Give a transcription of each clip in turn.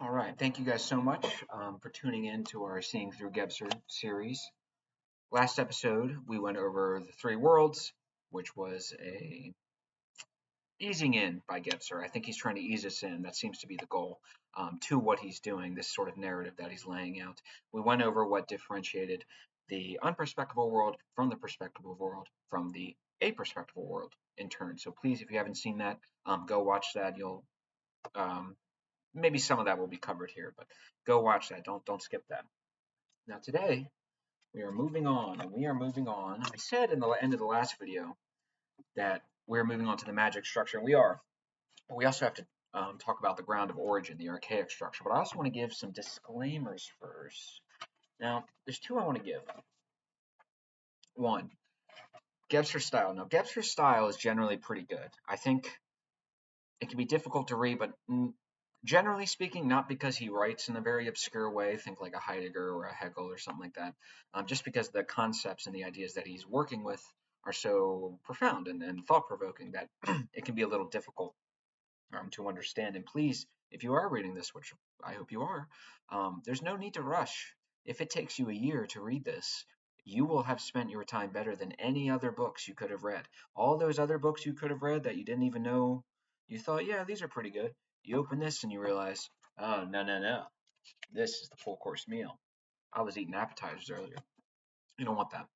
All right, thank you guys so much for tuning in to our Seeing Through Gebser series. Last episode, we went over the three worlds, which was a easing in by Gebser. I think he's trying to ease us in. That seems to be the goal to what he's doing, this sort of narrative that he's laying out. We went over what differentiated the unperspectable world from the perspective world from the aperspective world in turn. So please, if you haven't seen that, go watch that. You'll um, maybe some of that will be covered here, but go watch that. Don't skip that. Now today we are moving on, and we are moving on. I said in the end of the last video that we're moving on to the magic structure, and we are. But we also have to talk about the ground of origin, the archaic structure. But I also want to give some disclaimers first. Now, there's two I want to give. One, Gebser style. Now, Gebser style is generally pretty good. I think it can be difficult to read, but generally speaking, not because he writes in a very obscure way, think like a Heidegger or a Hegel or something like that, just because the concepts and the ideas that he's working with are so profound and thought provoking that it can be a little difficult to understand. And please, if you are reading this, which I hope you are, there's no need to rush. If it takes you a year to read this, you will have spent your time better than any other books you could have read. All those other books you could have read that you didn't even know, you thought, yeah, these are pretty good. You open this and you realize, oh, no, no, no. This is the full course meal. I was eating appetizers earlier. You don't want that.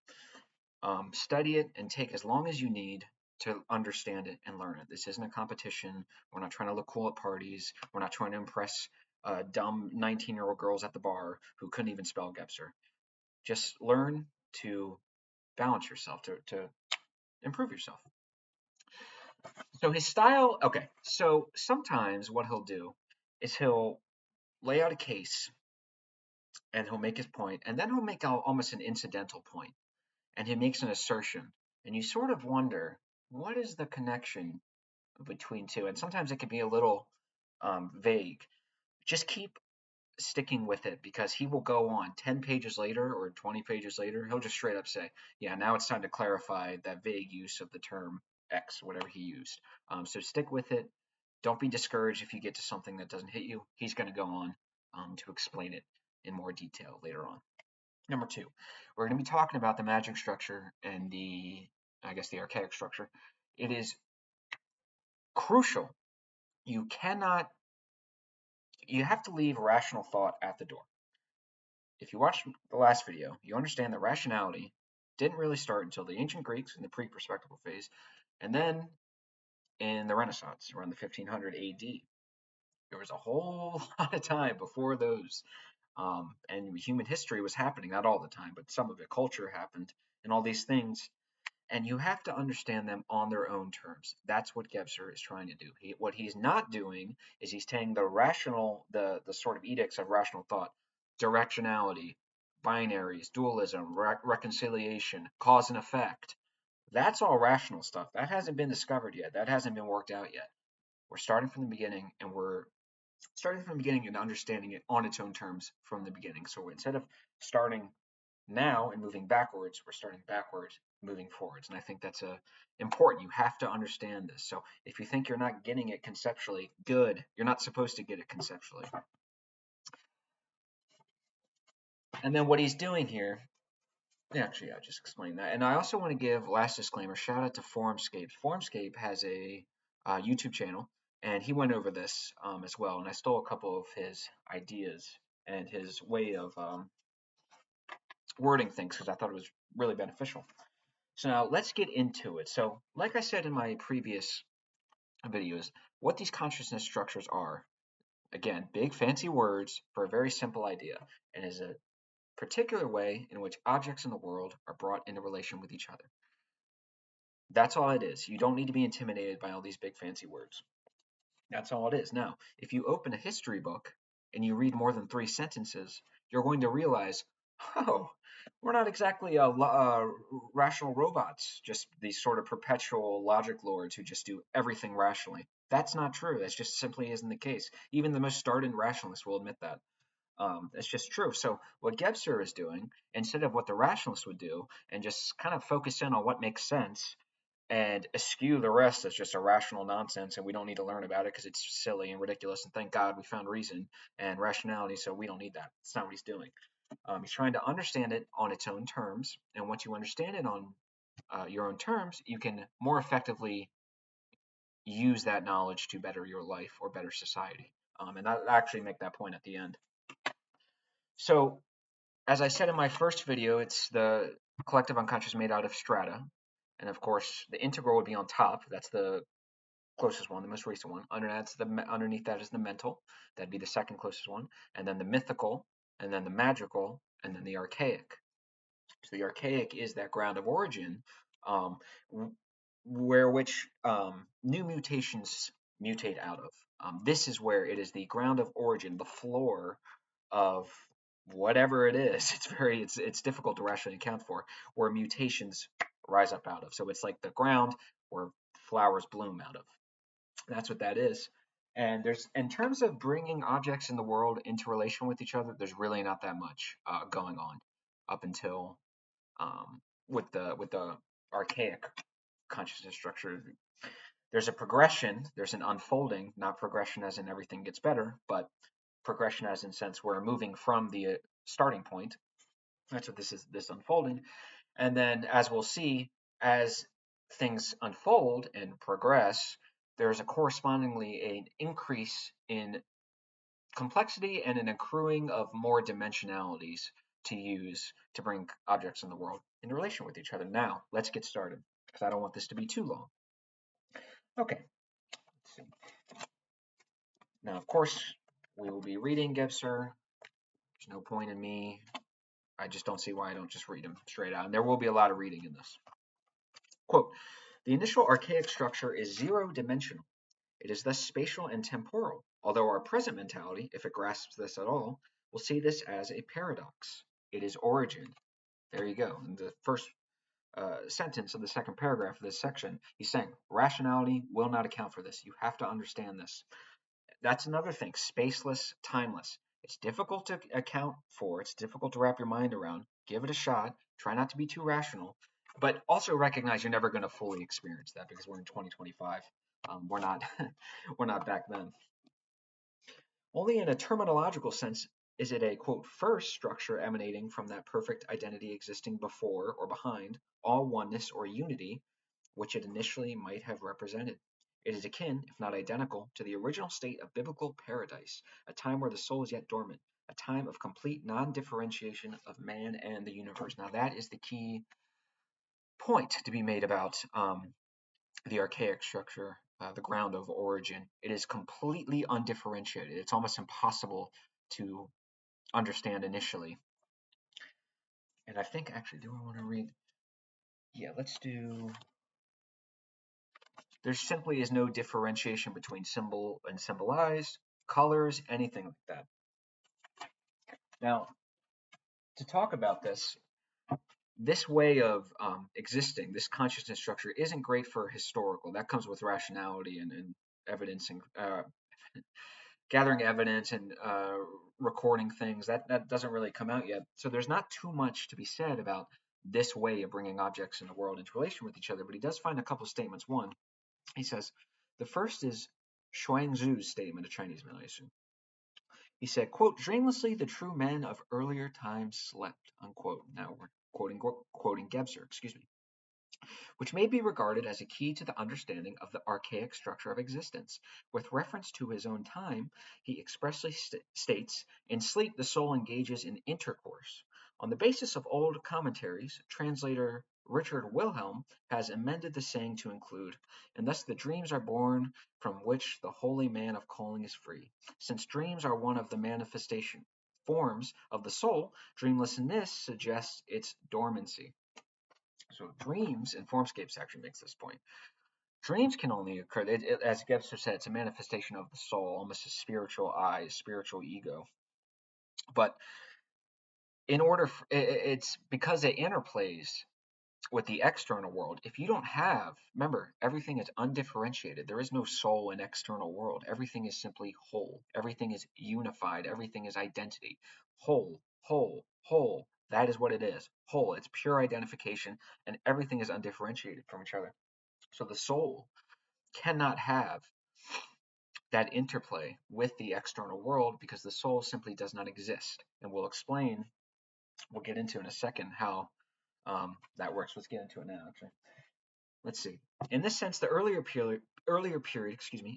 Study it and take as long as you need to understand it and learn it. This isn't a competition. We're not trying to look cool at parties. We're not trying to impress dumb 19-year-old girls at the bar who couldn't even spell Gebser. Just learn to balance yourself, to improve yourself. So his style, okay. So sometimes what he'll do is he'll lay out a case and he'll make his point, and then he'll make almost an incidental point, and he makes an assertion, and you sort of wonder what is the connection between two, and sometimes it can be a little vague. Just keep sticking with it because he will go on 10 pages later or 20 pages later, he'll just straight up say, yeah, now it's time to clarify that vague use of the term X, whatever he used. So stick with it. Don't be discouraged if you get to something that doesn't hit you. He's going to go on to explain it in more detail later on. Number two, we're going to be talking about the magic structure and I guess, the archaic structure. It is crucial. You cannot, you have to leave rational thought at the door. If you watch the last video, you understand that rationality didn't really start until the ancient Greeks in the pre-perspectival phase, and then in the Renaissance around the 1500 AD. There was a whole lot of time before those, and human history was happening, not all the time, but some of it. Culture happened, and all these things, and you have to understand them on their own terms. That's what Gebser is trying to do. What he's not doing is he's taking the sort of edicts of rational thought, directionality, binaries, dualism, reconciliation, cause and effect. That's all rational stuff. That hasn't been discovered yet. That hasn't been worked out yet. We're starting from the beginning, and we're starting from the beginning and understanding it on its own terms from the beginning. So instead of starting now and moving backwards, we're starting backwards, moving forwards. And I think that's important. You have to understand this. So if you think you're not getting it conceptually, good. You're not supposed to get it conceptually. And then what he's doing here, actually, I just explained that. And I also want to give last disclaimer, shout out to Formscape. Formscape has a YouTube channel, and he went over this as well. And I stole a couple of his ideas and his way of wording things because I thought it was really beneficial. So now let's get into it. So like I said in my previous videos, what these consciousness structures are, again, big fancy words for a very simple idea, and is a particular way in which objects in the world are brought into relation with each other. That's all it is. You don't need to be intimidated by all these big fancy words. That's all it is. Now, if you open a history book and you read more than 3 sentences, you're going to realize, oh, we're not exactly rational robots, just these sort of perpetual logic lords who just do everything rationally. That's not true. That just simply isn't the case. Even the most ardent rationalists will admit that. It's just true. So what Gebser is doing, instead of what the rationalists would do, and just kind of focus in on what makes sense, and eschew the rest as just irrational nonsense, and we don't need to learn about it because it's silly and ridiculous. And thank God we found reason and rationality, so we don't need that. That's not what he's doing. He's trying to understand it on its own terms, and once you understand it on your own terms, you can more effectively use that knowledge to better your life or better society. And I actually make that point at the end. So, as I said in my first video, it's the collective unconscious made out of strata. And of course, the integral would be on top. That's the closest one, the most recent one. Underneath that is the mental. That'd be the second closest one. And then the mythical, and then the magical, and then the archaic. So the archaic is that ground of origin, um, which new mutations mutate out of. This is where it is the ground of origin, the floor of whatever it is. It's difficult to rationally account for where mutations rise up out of. So it's like the ground where flowers bloom out of. That's what that is. And there's, in terms of bringing objects in the world into relation with each other, there's really not that much going on up until with the archaic consciousness structure. There's a progression, there's an unfolding, not progression as in everything gets better, but progression as in sense we're moving from the starting point. That's what this is, this unfolding. And then, as we'll see, as things unfold and progress, there's a correspondingly an increase in complexity and an accruing of more dimensionalities to use to bring objects in the world into relation with each other. Now, let's get started because I don't want this to be too long. Okay, let's see. Now, of course, we will be reading Gebser. There's no point in me. I just don't see why I don't just read them straight out. And there will be a lot of reading in this. Quote, the initial archaic structure is zero-dimensional. It is thus spatial and temporal, although our present mentality, if it grasps this at all, will see this as a paradox. It is origin. There you go. In the first sentence of the second paragraph of this section, he's saying rationality will not account for this. You have to understand this. That's another thing, spaceless, timeless. It's difficult to account for. It's difficult to wrap your mind around. Give it a shot. Try not to be too rational, but also recognize you're never going to fully experience that because we're in 2025. We're not, we're not back then. Only in a terminological sense is it a quote first structure emanating from that perfect identity existing before or behind all oneness or unity which it initially might have represented. It is akin, if not identical, to the original state of biblical paradise, a time where the soul is yet dormant, a time of complete non-differentiation of man and the universe. Now that is the key point to be made about the archaic structure, the ground of origin. It is completely undifferentiated. It's almost impossible to understand initially. And I think actually, do I want to read? Yeah, let's do. There simply is no differentiation between symbol and symbolized, colors, anything like that. Now, to talk about this way of existing, this consciousness structure isn't great for historical. That comes with rationality and evidence and gathering evidence and recording things. That doesn't really come out yet. So there's not too much to be said about this way of bringing objects in the world into relation with each other. But he does find a couple statements. One, he says, the first is Xuanzhu's statement, a Chinese man, I assume. He said, quote, dreamlessly the true men of earlier times slept, unquote. Now we're quoting Gebser, excuse me, which may be regarded as a key to the understanding of the archaic structure of existence. With reference to his own time, he expressly states, in sleep the soul engages in intercourse. On the basis of old commentaries, translator Richard Wilhelm has amended the saying to include, and thus the dreams are born from which the holy man of calling is free. Since dreams are one of the manifestation forms of the soul, dreamlessness suggests its dormancy. So dreams, and Formscapes actually makes this point. Dreams can only occur, as Gebser said, it's a manifestation of the soul, almost a spiritual eye, spiritual ego. But in order, it's because it interplays with the external world. If you don't have, remember, everything is undifferentiated. There is no soul in external world. Everything is simply whole. Everything is unified. Everything is identity. Whole, whole, whole. That is what it is. Whole. It's pure identification, and everything is undifferentiated from each other. So the soul cannot have that interplay with the external world because the soul simply does not exist. And we'll get into in a second how that works. Let's get into it now, actually. Let's see. In this sense, the earlier period,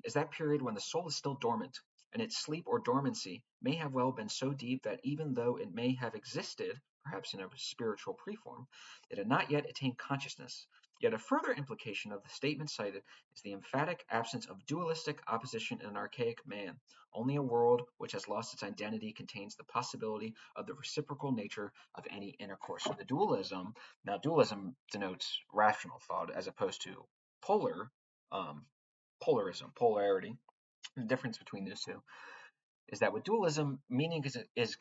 is that period when the soul is still dormant, and its sleep or dormancy may have well been so deep that even though it may have existed, perhaps in a spiritual preform, it had not yet attained consciousness. Yet a further implication of the statement cited is the emphatic absence of dualistic opposition in an archaic man. Only a world which has lost its identity contains the possibility of the reciprocal nature of any intercourse. So the dualism denotes rational thought as opposed to um, polarity. The difference between those two is that with dualism, meaning is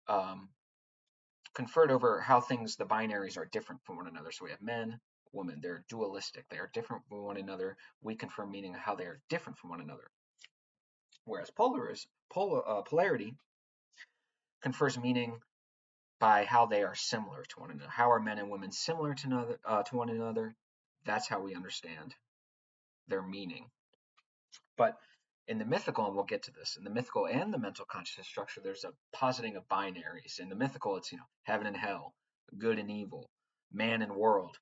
um, conferred over how things, the binaries, are different from one another. So we have men, women, they're dualistic, they are different from one another. We confer meaning of how they are different from one another. Whereas polarity confers meaning by how they are similar to one another. How are men and women similar to one another? That's how we understand their meaning. But in the mythical, and we'll get to this, in the mythical and the mental consciousness structure, there's a positing of binaries. In the mythical, it's heaven and hell, good and evil, man and world.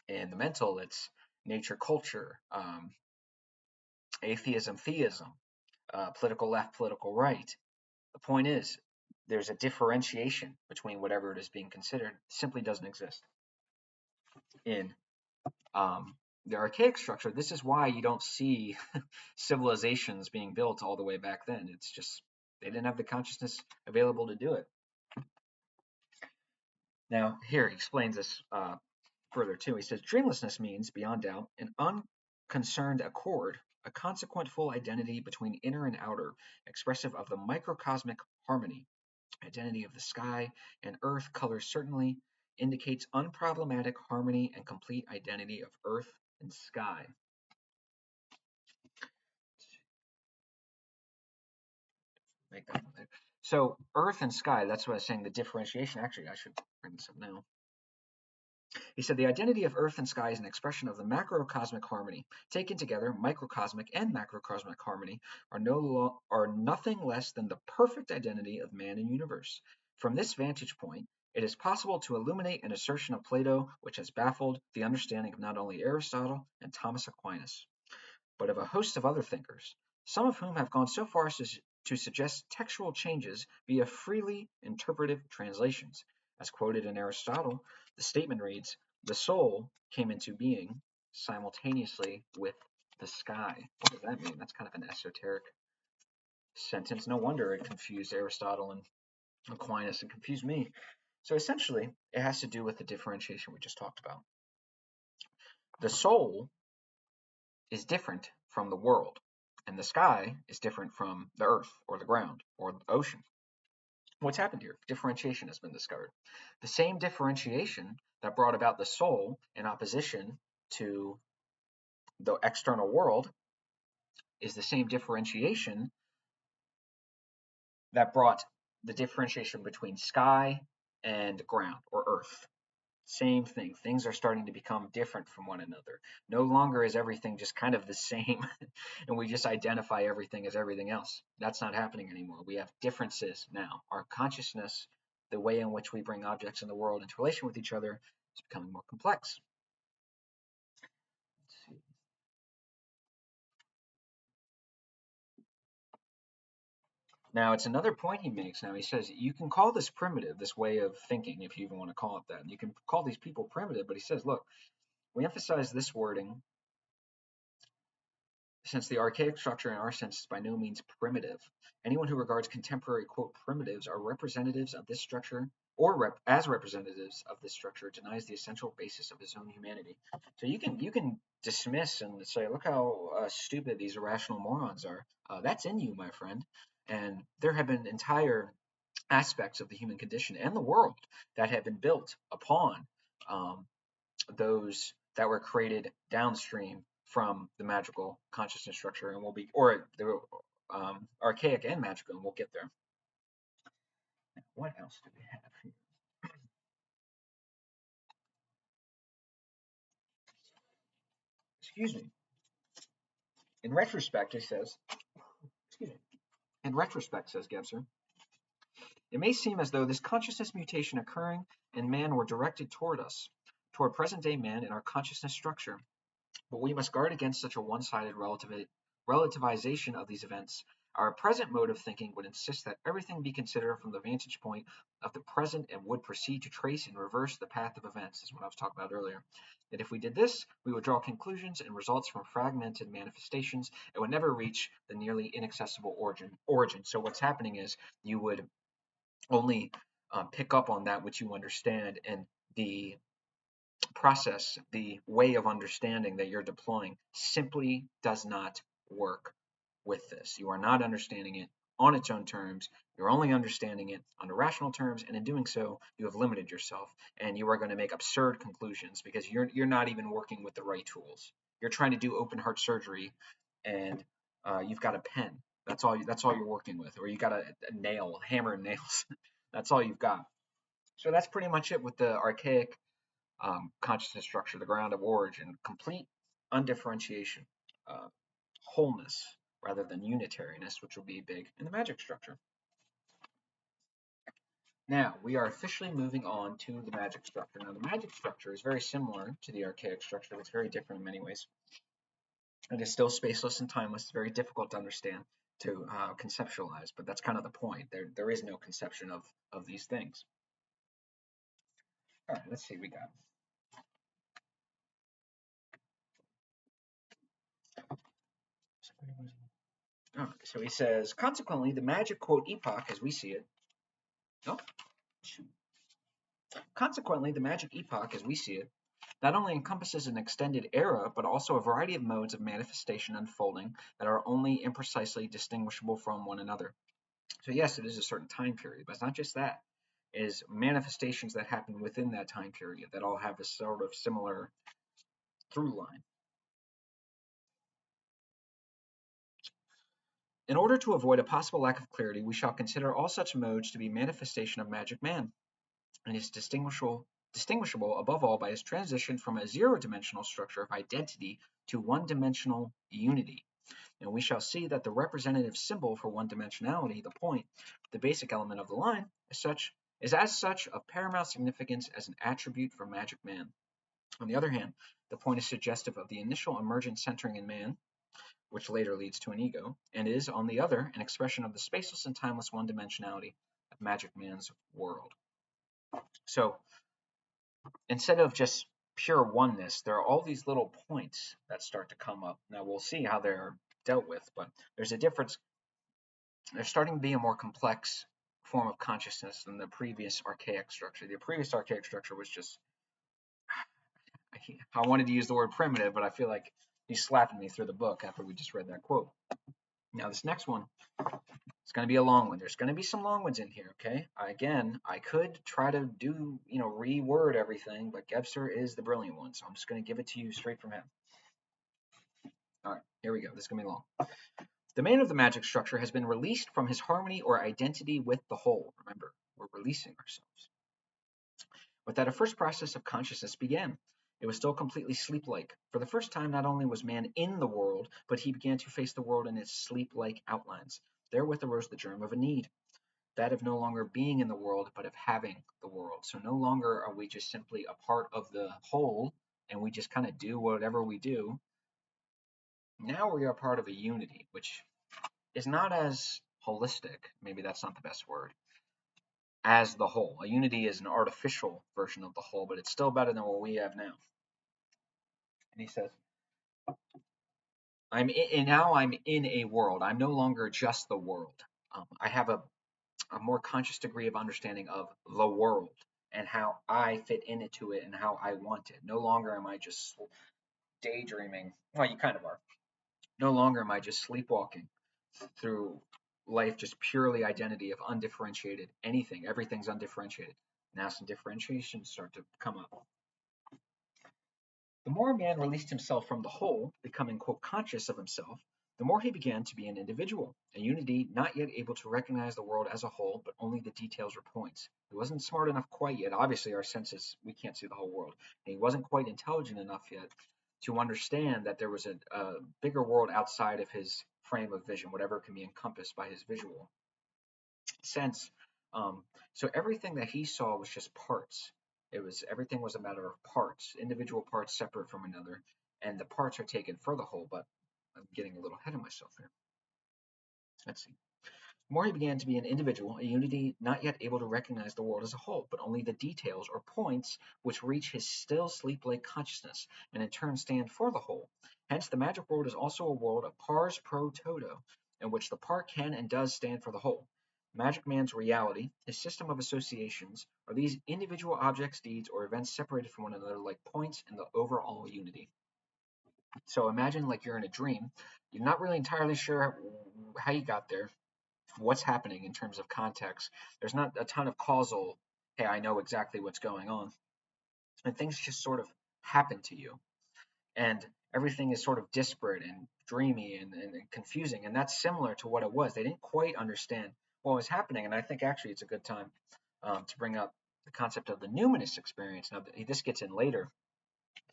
In the mental, it's nature, culture, atheism, theism, political left, political right. The point is, there's a differentiation between whatever it is being considered. It simply doesn't exist in the archaic structure. This is why you don't see civilizations being built all the way back then. It's just they didn't have the consciousness available to do it. Now, here he explains this further too. He says, dreamlessness means, beyond doubt, an unconcerned accord, a consequent full identity between inner and outer, expressive of the microcosmic harmony. Identity of the sky and earth color certainly indicates unproblematic harmony and complete identity of earth and sky. Make that one there. So earth and sky, that's what I was saying, the differentiation. Actually, I should bring this up now. He said the identity of earth and sky is an expression of the macrocosmic harmony. Taken together, microcosmic and macrocosmic harmony are nothing less than the perfect identity of man and universe. From this vantage point, it is possible to illuminate an assertion of Plato which has baffled the understanding of not only Aristotle and Thomas Aquinas, but of a host of other thinkers, some of whom have gone so far as to suggest textual changes via freely interpretive translations. As quoted in Aristotle, the statement reads, "The soul came into being simultaneously with the sky." What does that mean? That's kind of an esoteric sentence. No wonder it confused Aristotle and Aquinas and confused me. So essentially, it has to do with the differentiation we just talked about. The soul is different from the world, and the sky is different from the earth or the ground or the ocean. What's happened here? Differentiation has been discovered. The same differentiation that brought about the soul in opposition to the external world is the same differentiation that brought the differentiation between sky and ground or earth. Same thing. Things are starting to become different from one another. No longer is everything just kind of the same and we just identify everything as everything else. That's not happening anymore. We have differences now. Our consciousness, the way in which we bring objects in the world into relation with each other, is becoming more complex. Let's see. Now, it's another point he makes. Now, he says, you can call this primitive, this way of thinking, if you even want to call it that. You can call these people primitive, but he says, look, we emphasize this wording since the archaic structure in our sense is by no means primitive. Anyone who regards contemporary, quote, primitives are representatives of this structure or as representatives of this structure denies the essential basis of his own humanity. So you can dismiss and say, look how stupid these irrational morons are. That's in you, my friend. And there have been entire aspects of the human condition and the world that have been built upon those that were created downstream from the magical consciousness structure, and we'll be, or the archaic and magical, and we'll get there. Now, what else do we have here? Excuse me. In retrospect, he says, excuse me. In retrospect, says Gebser, it may seem as though this consciousness mutation occurring in man were directed toward us, toward present-day man in our consciousness structure. But we must guard against such a one-sided relativization of these events. Our present mode of thinking would insist that everything be considered from the vantage point of the present and would proceed to trace and reverse the path of events, is what I was talking about earlier. That if we did this, we would draw conclusions and results from fragmented manifestations and would never reach the nearly inaccessible origin. So what's happening is you would only pick up on that which you understand, and the process, the way of understanding that you're deploying simply does not work with this. You are not understanding it on its own terms. You're only understanding it under rational terms, and in doing so, you have limited yourself, and you are going to make absurd conclusions because you're not even working with the right tools. You're trying to do open heart surgery, and you've got a pen. That's all you're working with, or you got a nail, hammer and nails. That's all you've got. So that's pretty much it with the archaic consciousness structure, the ground of origin, complete undifferentiation, uh, wholeness rather than unitariness, which will be big in the magic structure. Now, we are officially moving on to the magic structure. Now, the magic structure is very similar to the archaic structure, but it's very different in many ways. It is still spaceless and timeless. It's very difficult to understand, to conceptualize, but that's kind of the point. There is no conception of these things. All right, let's see what we got. Oh, so he says, consequently, the magic, quote, epoch, as we see it, no, consequently, the magic epoch, as we see it, not only encompasses an extended era, but also a variety of modes of manifestation unfolding that are only imprecisely distinguishable from one another. So yes, it is a certain time period, but it's not just that. It is manifestations that happen within that time period that all have a sort of similar through line. In order to avoid a possible lack of clarity, we shall consider all such modes to be manifestation of magic man, and is distinguishable above all by his transition from a zero-dimensional structure of identity to one-dimensional unity. And we shall see that the representative symbol for one-dimensionality, the point, the basic element of the line, is as such of paramount significance as an attribute for magic man. On the other hand, the point is suggestive of the initial emergent centering in man, which later leads to an ego, and is, on the other, an expression of the spaceless and timeless one-dimensionality of magic man's world. So instead of just pure oneness, there are all these little points that start to come up. Now we'll see how they're dealt with, but there's a difference. There's starting to be a more complex form of consciousness than the previous archaic structure. The previous archaic structure was just, I wanted to use the word primitive, but I feel like he's slapping me through the book after we just read that quote. Now this next one, it's going to be a long one. There's going to be some long ones in here, okay? Again, I could try to do, reword everything, but Gebser is the brilliant one, so I'm just going to give it to you straight from him. All right, here we go. This is going to be long. The man of the magic structure has been released from his harmony or identity with the whole. Remember, we're releasing ourselves. But that a first process of consciousness began. It was still completely sleep-like. For the first time, not only was man in the world, but he began to face the world in its sleep-like outlines. Therewith arose the germ of a need, that of no longer being in the world, but of having the world. So no longer are we just simply a part of the whole, and we just kind of do whatever we do. Now we are part of a unity, which is not as holistic, maybe that's not the best word, as the whole. A unity is an artificial version of the whole, but it's still better than what we have now. And he says, now I'm in a world. I'm no longer just the world. I have a more conscious degree of understanding of the world and how I fit into it and how I want it. No longer am I just daydreaming. Well, you kind of are. No longer am I just sleepwalking through life, just purely identity of undifferentiated anything. Everything's undifferentiated. Now some differentiations start to come up. The more a man released himself from the whole, becoming, quote, conscious of himself, the more he began to be an individual, a unity not yet able to recognize the world as a whole, but only the details or points. He wasn't smart enough quite yet. Obviously, our senses, we can't see the whole world. And he wasn't quite intelligent enough yet to understand that there was a bigger world outside of his frame of vision, whatever can be encompassed by his visual sense. Um, so everything that he saw was just parts. Everything was a matter of parts, individual parts separate from another, and the parts are taken for the whole. But I'm getting a little ahead of myself here. Let's see. The more he began to be an individual, a unity not yet able to recognize the world as a whole, but only the details or points which reach his still sleep-like consciousness, and in turn stand for the whole. Hence, the magic world is also a world of pars pro toto, in which the part can and does stand for the whole. Magic Man's reality, his system of associations, are these individual objects, deeds, or events separated from one another like points in the overall unity. So imagine like you're in a dream. You're not really entirely sure how you got there, what's happening in terms of context. There's not a ton of causal, hey, I know exactly what's going on. And things just sort of happen to you. And everything is sort of disparate and dreamy and confusing. And that's similar to what it was. They didn't quite understand what was happening. And I think actually it's a good time to bring up the concept of the numinous experience. Now, this gets in later.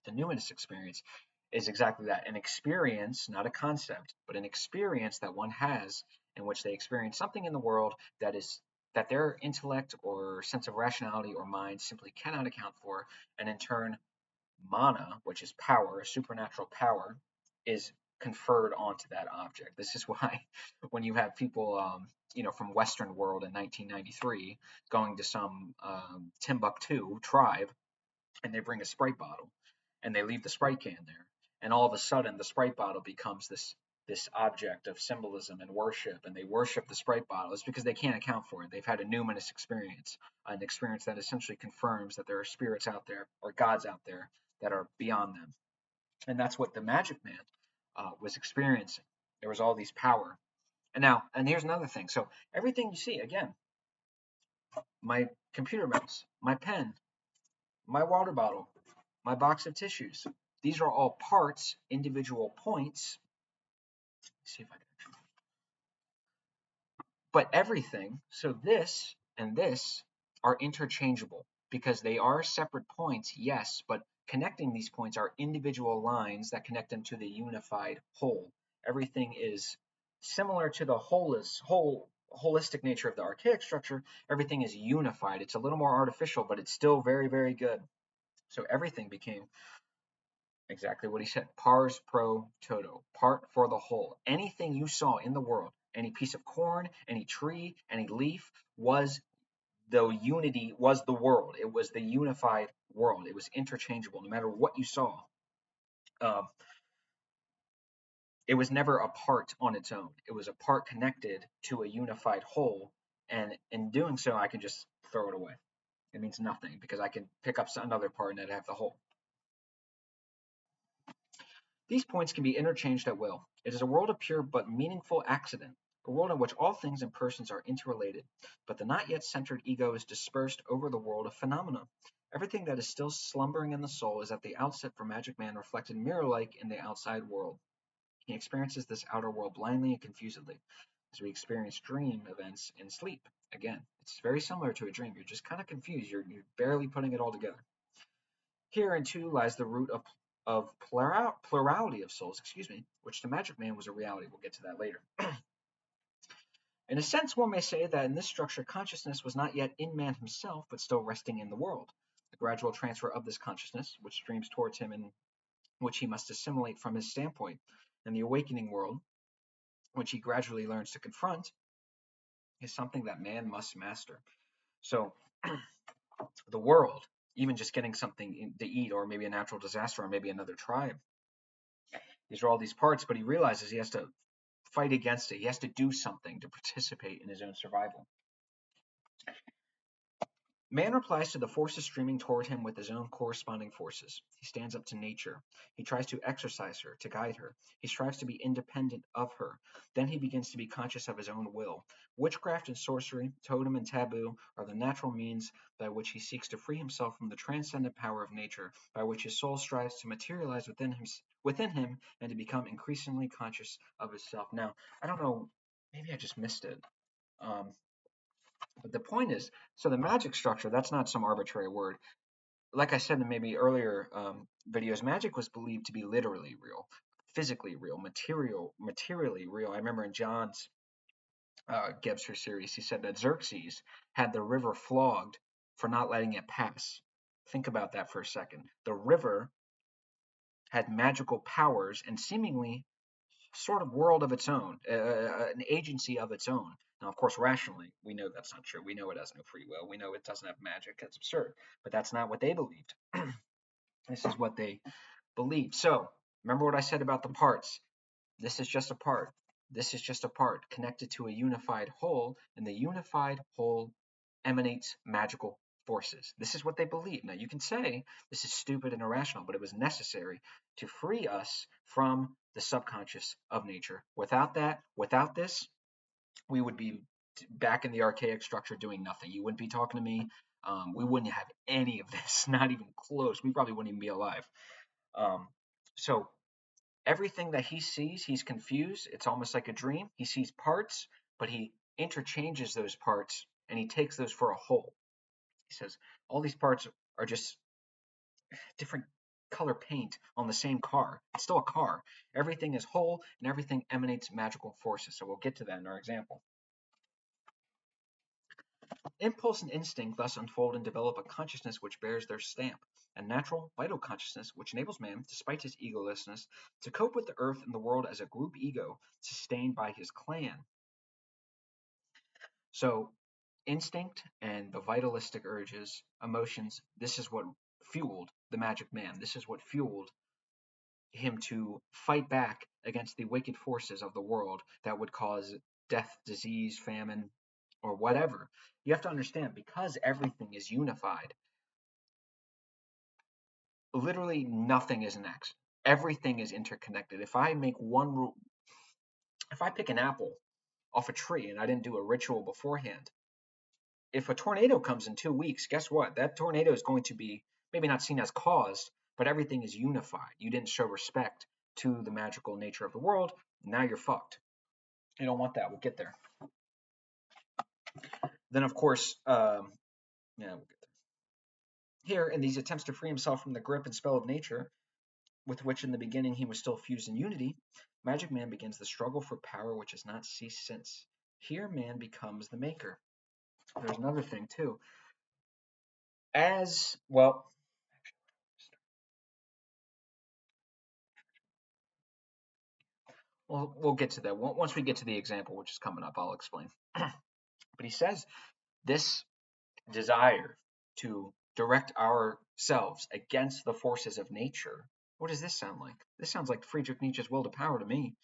The numinous experience is exactly that, an experience, not a concept, but an experience that one has in which they experience something in the world that their intellect or sense of rationality or mind simply cannot account for, and in turn, mana, which is power, supernatural power, is conferred onto that object. This is why when you have people, from Western world in 1993 going to some Timbuktu tribe and they bring a Sprite bottle and they leave the Sprite can there. And all of a sudden, the Sprite bottle becomes this object of symbolism and worship, and they worship the Sprite bottle. It's because they can't account for it. They've had a numinous experience, an experience that essentially confirms that there are spirits out there or gods out there that are beyond them. And that's what the Magic Man was experiencing. There was all these power. And here's another thing. So everything you see, again, my computer mouse, my pen, my water bottle, my box of tissues. These are all parts, individual points. Let's see if I can. But everything, so this and this are interchangeable because they are separate points, yes, but connecting these points are individual lines that connect them to the unified whole. Everything is similar to the holistic nature of the archaic structure. Everything is unified. It's a little more artificial, but it's still very, very good. So everything became exactly what he said. Pars pro toto, part for the whole. Anything you saw in the world, any piece of corn, any tree, any leaf, was the unity, was the world. It was the unified world. It was interchangeable, no matter what you saw. Um, it was never a part on its own. It was a part connected to a unified whole, and in doing so, I can just throw it away. It means nothing because I can pick up another part and I'd have the whole. These points can be interchanged at will. It is a world of pure but meaningful accident, a world in which all things and persons are interrelated, but the not yet centered ego is dispersed over the world of phenomena. Everything that is still slumbering in the soul is at the outset for Magic Man reflected mirror-like in the outside world. He experiences this outer world blindly and confusedly, as we experience dream events in sleep. Again, it's very similar to a dream. You're just kind of confused. You're barely putting it all together. Herein too lies the root of plurality of souls, which to Magic Man was a reality. We'll get to that later. In a sense, one may say that in this structure, consciousness was not yet in man himself, but still resting in the world. The gradual transfer of this consciousness, which streams towards him and which he must assimilate from his standpoint, and the awakening world, which he gradually learns to confront, is something that man must master. So, the world, even just getting something to eat, or maybe a natural disaster, or maybe another tribe, these are all these parts, but he realizes he has to fight against it. He has to do something to participate in his own survival. Man replies to the forces streaming toward him with his own corresponding forces. He stands up to nature. He tries to exercise her, to guide her. He strives to be independent of her. Then he begins to be conscious of his own will. Witchcraft and sorcery, totem and taboo, are the natural means by which he seeks to free himself from the transcendent power of nature, by which his soul strives to materialize within him and to become increasingly conscious of himself. Now, I don't know, maybe I just missed it. But the point is, so the magic structure, that's not some arbitrary word. like I said in maybe earlier videos, magic was believed to be literally real, physically real, materially real. I remember in John's Gebser series, he said that Xerxes had the river flogged for not letting it pass. Think about that for a second. The river had magical powers and seemingly sort of world of its own, an agency of its own. Now, of course, rationally, we know that's not true. We know it has no free will. We know it doesn't have magic. That's absurd. But that's not what they believed. This is what they believed. So, remember what I said about the parts. This is just a part. This is just a part connected to a unified whole, and the unified whole emanates magical forces. This is what they believe. Now, you can say this is stupid and irrational, but it was necessary to free us from the subconscious of nature. Without that, without this, we would be back in the archaic structure doing nothing. You wouldn't be talking to me. We wouldn't have any of this, not even close. We probably wouldn't even be alive. Um, so everything that he sees, he's confused. It's almost like a dream. He sees parts, but he interchanges those parts and he takes those for a whole. He says all these parts are just different color paint on the same car. It's still a car. Everything is whole and everything emanates magical forces. So we'll get to that in our example. Impulse and instinct thus unfold and develop a consciousness which bears their stamp, a natural, vital consciousness which enables man, despite his egolessness, to cope with the earth and the world as a group ego sustained by his clan. So, instinct and the vitalistic urges, emotions, this is what fueled the magic man. This is what fueled him to fight back against the wicked forces of the world that would cause death, disease, famine, or whatever. You have to understand, because everything is unified, literally nothing is an accident. Everything is interconnected. If I pick an apple off a tree and I didn't do a ritual beforehand, if a tornado comes in 2 weeks, guess what? That tornado is going to be maybe not seen as caused, but everything is unified. You didn't show respect to the magical nature of the world. Now you're fucked. You don't want that. We'll get there. Then, of course, yeah, we'll get there. Here, in these attempts to free himself from the grip and spell of nature, with which in the beginning he was still fused in unity, Magic Man begins the struggle for power which has not ceased since. Here, man becomes the maker. There's another thing, too. As well, we'll get to that. Once we get to the example, which is coming up, I'll explain. But he says this desire to direct ourselves against the forces of nature. What does this sound like? This sounds like Friedrich Nietzsche's will to power to me.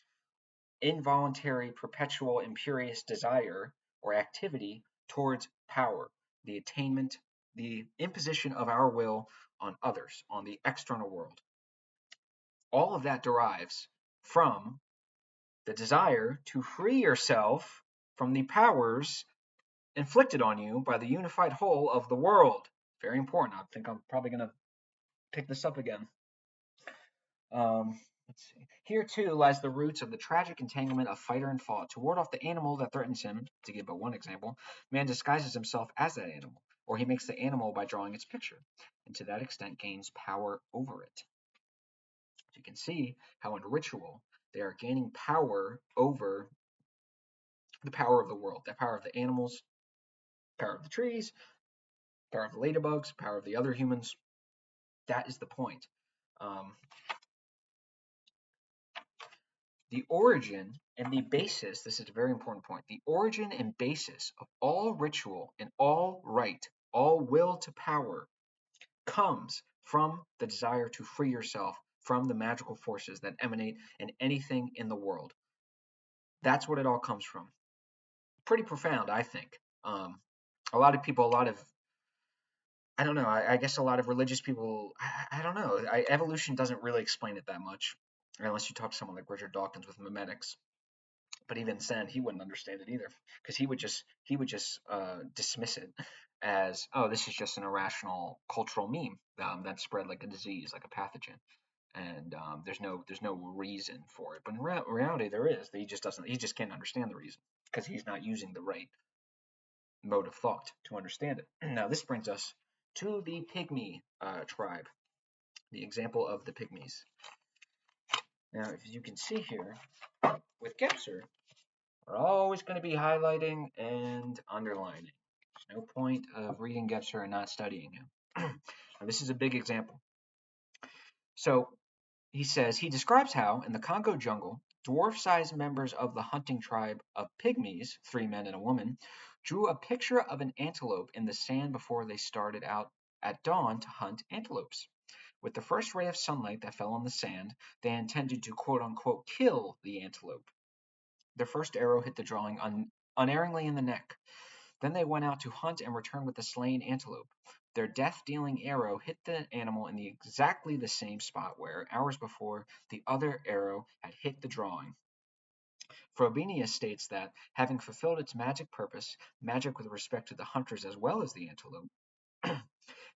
Involuntary, perpetual, imperious desire or activity towards power, the attainment, the imposition of our will on others, on the external world. All of that derives from the desire to free yourself from the powers inflicted on you by the unified whole of the world. Very important. I think I'm probably going to pick this up again. Let's see. Here too lies the roots of the tragic entanglement of fighter and fought. To ward off the animal that threatens him, to give but one example, man disguises himself as that animal, or he makes the animal by drawing its picture, and to that extent gains power over it. So you can see how in ritual they are gaining power over the power of the world, the power of the animals, power of the trees, power of the ladybugs, power of the other humans. That is the point. Um, the origin and the basis, this is a very important point, the origin and basis of all ritual and all right, all will to power comes from the desire to free yourself from the magical forces that emanate in anything in the world. That's what it all comes from. Pretty profound, I think. A lot of people, I don't know. I guess a lot of religious people, I don't know. Evolution doesn't really explain it that much, unless you talk to someone like Richard Dawkins with memetics. But even then, he wouldn't understand it either, because he would just dismiss it as, oh, this is just an irrational cultural meme that spread like a disease, like a pathogen, and there's no reason for it. But in reality, there is. He just can't understand the reason because he's not using the right mode of thought to understand it. Now, this brings us to the pygmy tribe, the example of the pygmies. Now, if you can see here, with Gebser, we're always going to be highlighting and underlining. There's no point of reading Gebser and not studying him. Now, this is a big example. So he says, he describes how, in the Congo jungle, dwarf-sized members of the hunting tribe of pygmies, 3 men and a woman, drew a picture of an antelope in the sand before they started out at dawn to hunt antelopes. With the first ray of sunlight that fell on the sand, they intended to quote-unquote kill the antelope. Their first arrow hit the drawing unerringly in the neck. Then they went out to hunt and returned with the slain antelope. Their death-dealing arrow hit the animal in exactly the same spot where, hours before, the other arrow had hit the drawing. Frobenius states that, having fulfilled its magic purpose, magic with respect to the hunters as well as the antelope,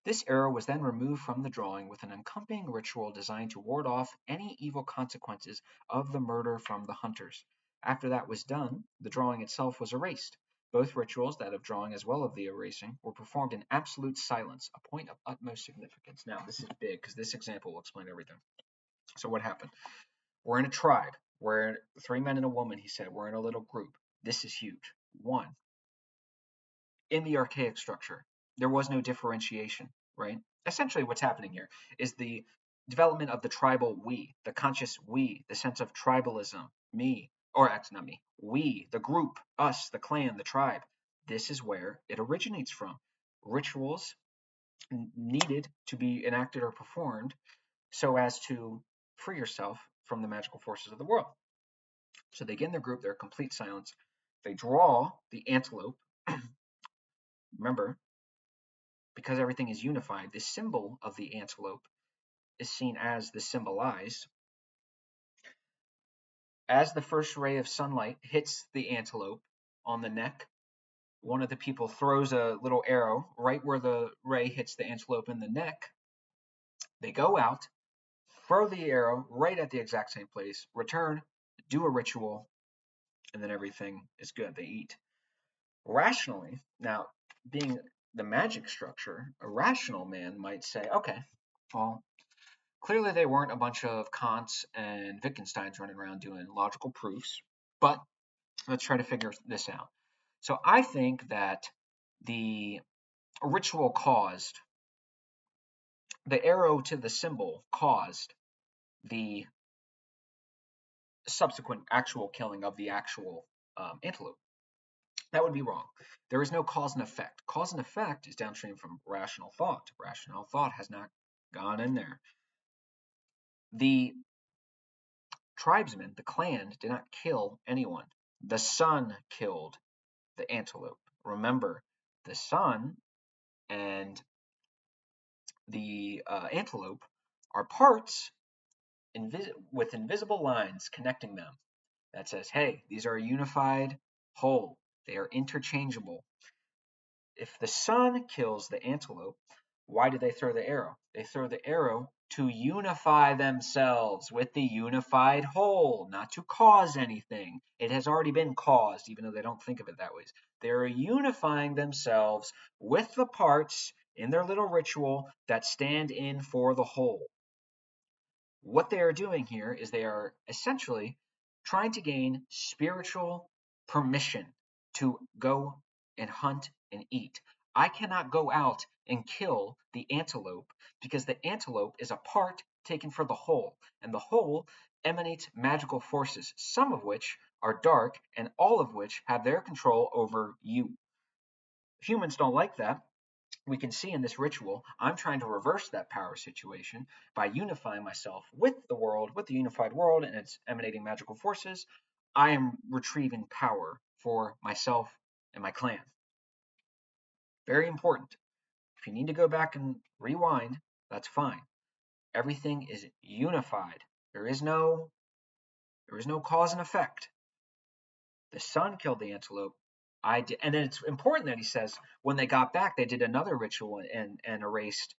this arrow was then removed from the drawing with an accompanying ritual designed to ward off any evil consequences of the murder from the hunters. After that was done, the drawing itself was erased. Both rituals, that of drawing as well as the erasing, were performed in absolute silence, a point of utmost significance. Now, this is big because this example will explain everything. So what happened? We're in a tribe. We're 3 men and a woman, he said. We're in a little group. This is huge. 1, in the archaic structure, there was no differentiation, right? Essentially, what's happening here is the development of the tribal we, the conscious we, the sense of tribalism, me, or actually not me, we, the group, us, the clan, the tribe. This is where it originates from. Rituals needed to be enacted or performed so as to free yourself from the magical forces of the world. So they get in their group, they're complete silence. They draw the antelope. Remember, because everything is unified, the symbol of the antelope is seen as the symbolized. As the first ray of sunlight hits the antelope on the neck, one of the people throws a little arrow right where the ray hits the antelope in the neck. They go out, throw the arrow right at the exact same place, return, do a ritual, and then everything is good. They eat. Rationally, now, being the magic structure, a rational man might say, okay, well, clearly they weren't a bunch of Kants and Wittgensteins running around doing logical proofs, but let's try to figure this out. So I think that the ritual caused, the arrow to the symbol caused the subsequent actual killing of the actual antelope. That would be wrong. There is no cause and effect. Cause and effect is downstream from rational thought. Rational thought has not gone in there. The tribesmen, the clan, did not kill anyone. The sun killed the antelope. Remember, the sun and the antelope are parts with invisible lines connecting them that says, hey, these are a unified whole. They are interchangeable. If the sun kills the antelope, why do they throw the arrow? They throw the arrow to unify themselves with the unified whole, not to cause anything. It has already been caused, even though they don't think of it that way. They're unifying themselves with the parts in their little ritual that stand in for the whole. What they are doing here is they are essentially trying to gain spiritual permission to go and hunt and eat. I cannot go out and kill the antelope because the antelope is a part taken for the whole, and the whole emanates magical forces, some of which are dark and all of which have their control over you. Humans don't like that. We can see in this ritual, I'm trying to reverse that power situation by unifying myself with the world, with the unified world and its emanating magical forces. I am retrieving power for myself and my clan. Very important. If you need to go back and rewind, that's fine. Everything is unified. There is no cause and effect. The sun killed the antelope. I did, and then it's important that he says when they got back, they did another ritual and erased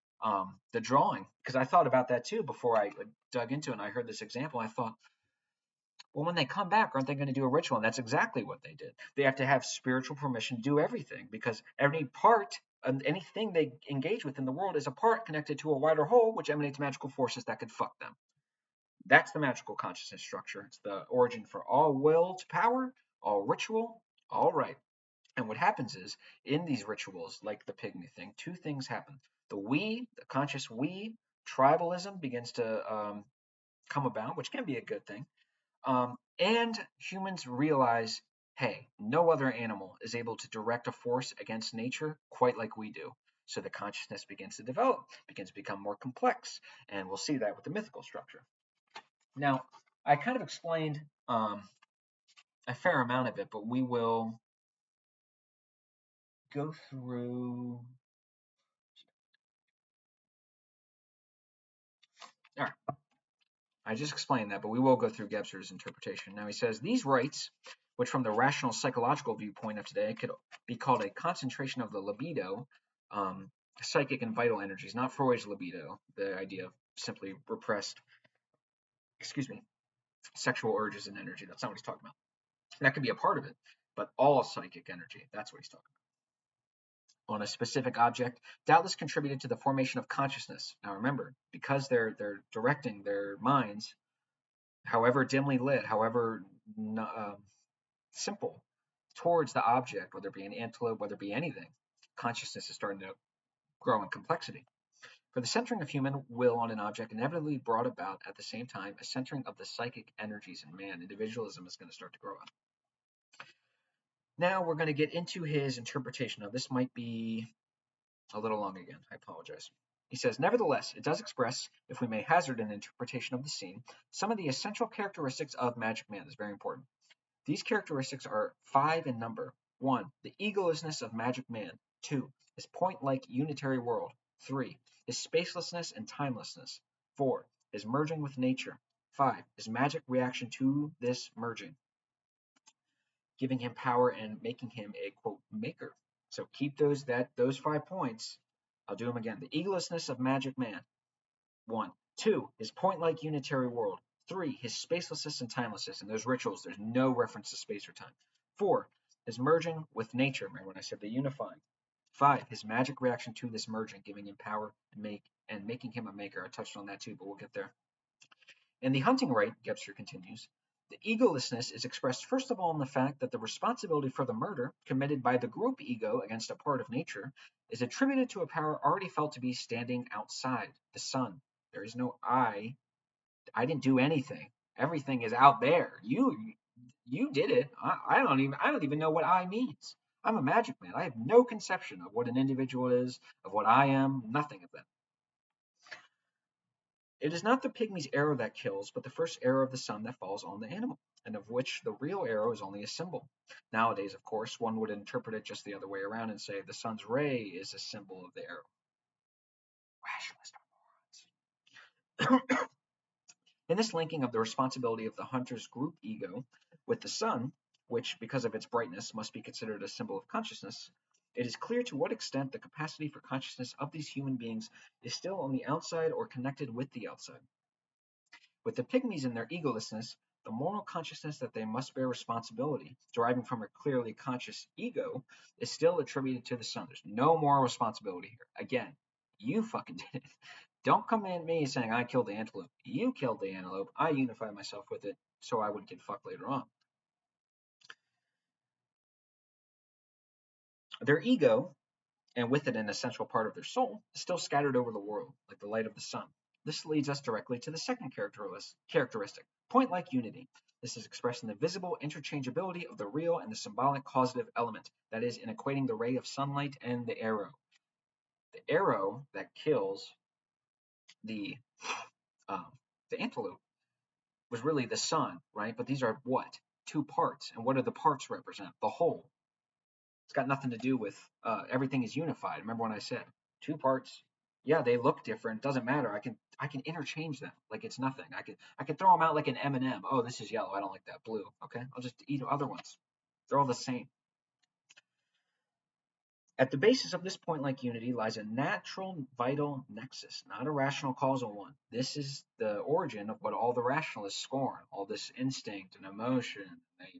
the drawing, because I thought about that too before I dug into it. And I heard this example. I thought, Well, when they come back, aren't they going to do a ritual? And that's exactly what they did. They have to have spiritual permission to do everything because every part and anything they engage with in the world is a part connected to a wider whole, which emanates magical forces that could fuck them. That's the magical consciousness structure. It's the origin for all will to power, all ritual, all right. And what happens is in these rituals, like the pygmy thing, two things happen. The conscious we, tribalism begins to come about, which can be a good thing. And humans realize, hey, no other animal is able to direct a force against nature quite like we do. So the consciousness begins to develop, begins to become more complex, and we'll see that with the mythical structure. Now, I kind of explained a fair amount of it, but we will go through. All right, I just explained that, but we will go through Gebser's interpretation. Now he says these rites, which from the rational psychological viewpoint of today could be called a concentration of the libido, um, psychic and vital energies, not Freud's libido, the idea of simply repressed, excuse me, sexual urges and energy. That's not what he's talking about. That could be a part of it, but all psychic energy, that's what he's talking about. On a specific object, doubtless contributed to the formation of consciousness. Now remember, because they're directing their minds, however dimly lit, however simple, towards the object, whether it be an antelope, whether it be anything, consciousness is starting to grow in complexity. For the centering of human will on an object inevitably brought about at the same time a centering of the psychic energies in man. Individualism is going to start to grow up. Now we're going to get into his interpretation. Now this might be a little long again. I apologize. He says, nevertheless, it does express, if we may hazard an interpretation of the scene, some of the essential characteristics of magic man. This is very important. These characteristics are 5 in number. 1. The egolessness of magic man. 2. His point-like unitary world. 3. His spacelessness and timelessness. 4. His merging with nature. 5. His magic reaction to this merging, giving him power and making him a quote maker. So keep those 5 points. I'll do them again. The egolessness of magic man. 1. 2. His point-like unitary world. 3. His spacelessness and timelessness. In those rituals, there's no reference to space or time. 4. His merging with nature. Remember when I said the unifying. 5. His magic reaction to this merging, giving him power and making him a maker. I touched on that too, but we'll get there. In the hunting rite, Gebser continues, the egolessness is expressed first of all in the fact that the responsibility for the murder committed by the group ego against a part of nature is attributed to a power already felt to be standing outside, the sun. There is no I. I didn't do anything. Everything is out there. You did it. I don't even know what I means. I'm a magic man. I have no conception of what an individual is, of what I am, nothing of that. It is not the pygmy's arrow that kills, but the first arrow of the sun that falls on the animal, and of which the real arrow is only a symbol. Nowadays, of course, one would interpret it just the other way around and say the sun's ray is a symbol of the arrow. Rationalist. In this linking of the responsibility of the hunter's group ego with the sun, which, because of its brightness, must be considered a symbol of consciousness, it is clear to what extent the capacity for consciousness of these human beings is still on the outside or connected with the outside. With the pygmies and their egolessness, the moral consciousness that they must bear responsibility, deriving from a clearly conscious ego, is still attributed to the sun. There's no moral responsibility here. Again, you fucking did it. Don't come at me saying I killed the antelope. You killed the antelope. I unified myself with it so I wouldn't get fucked later on. Their ego, and with it an essential part of their soul, is still scattered over the world, like the light of the sun. This leads us directly to the second characteristic, point-like unity. This is expressed in the visible interchangeability of the real and the symbolic causative element, that is, in equating the ray of sunlight and the arrow. The arrow that kills the uh, antelope was really the sun, right? But these are what? 2 parts. And what do the parts represent? The whole. It's got nothing to do with everything is unified. Remember when I said 2 parts? Yeah, they look different. Doesn't matter. I can interchange them like it's nothing. I can throw them out like an M&M. Oh, this is yellow. I don't like that. Blue. Okay, I'll just eat other ones. They're all the same. At the basis of this point-like unity lies a natural vital nexus, not a rational causal one. This is the origin of what all the rationalists scorn, all this instinct and emotion,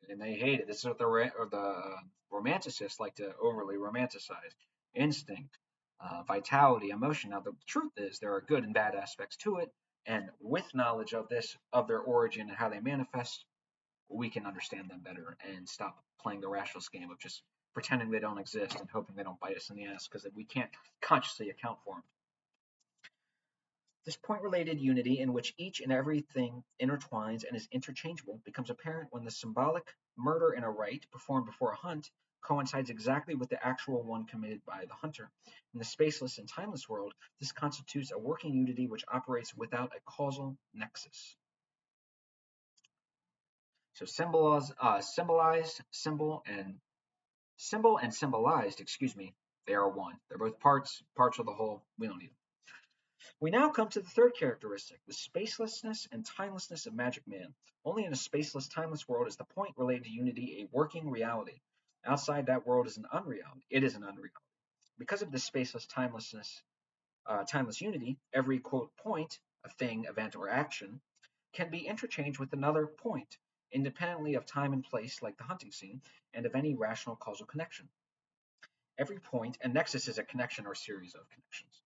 and they hate it. This is what the romanticists like to overly romanticize: instinct, vitality, emotion. Now, the truth is there are good and bad aspects to it, and with knowledge of this, of their origin and how they manifest, we can understand them better and stop playing the rationalist game of just pretending they don't exist and hoping they don't bite us in the ass because we can't consciously account for them. This point-related unity in which each and everything intertwines and is interchangeable becomes apparent when the symbolic murder in a rite performed before a hunt coincides exactly with the actual one committed by the hunter. In the spaceless and timeless world, this constitutes a working unity which operates without a causal nexus. So symbol and symbolized, excuse me, they are one. They're both parts of the whole. We don't need them. We now come to the third characteristic, the spacelessness and timelessness of Magic Man. Only in a spaceless, timeless world is the point related to unity a working reality. Outside that world is an unreality. It is an unreality. Because of this spaceless, timeless unity, every quote point, a thing, event, or action, can be interchanged with another point, independently of time and place, like the hunting scene, and of any rational causal connection. Every point, and nexus is a connection or series of connections.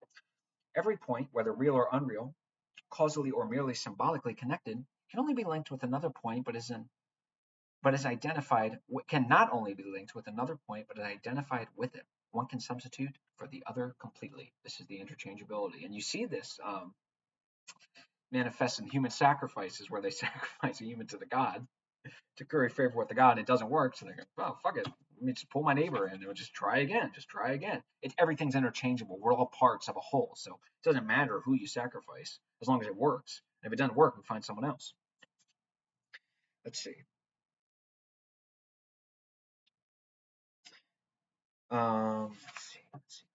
Every point, whether real or unreal, causally or merely symbolically connected, can only be linked with another point, but is identified. Can not only be linked with another point, but is identified with it. One can substitute for the other completely. This is the interchangeability, and you see this manifest in human sacrifices, where they sacrifice a human to the god to curry favor with the god, and it doesn't work. So they go, "Well, fuck it. Let me just pull my neighbor in and we'll just try again. Just try again." Everything's interchangeable. We're all parts of a whole. So it doesn't matter who you sacrifice as long as it works. And if it doesn't work, we find someone else. Let's see. Let's see.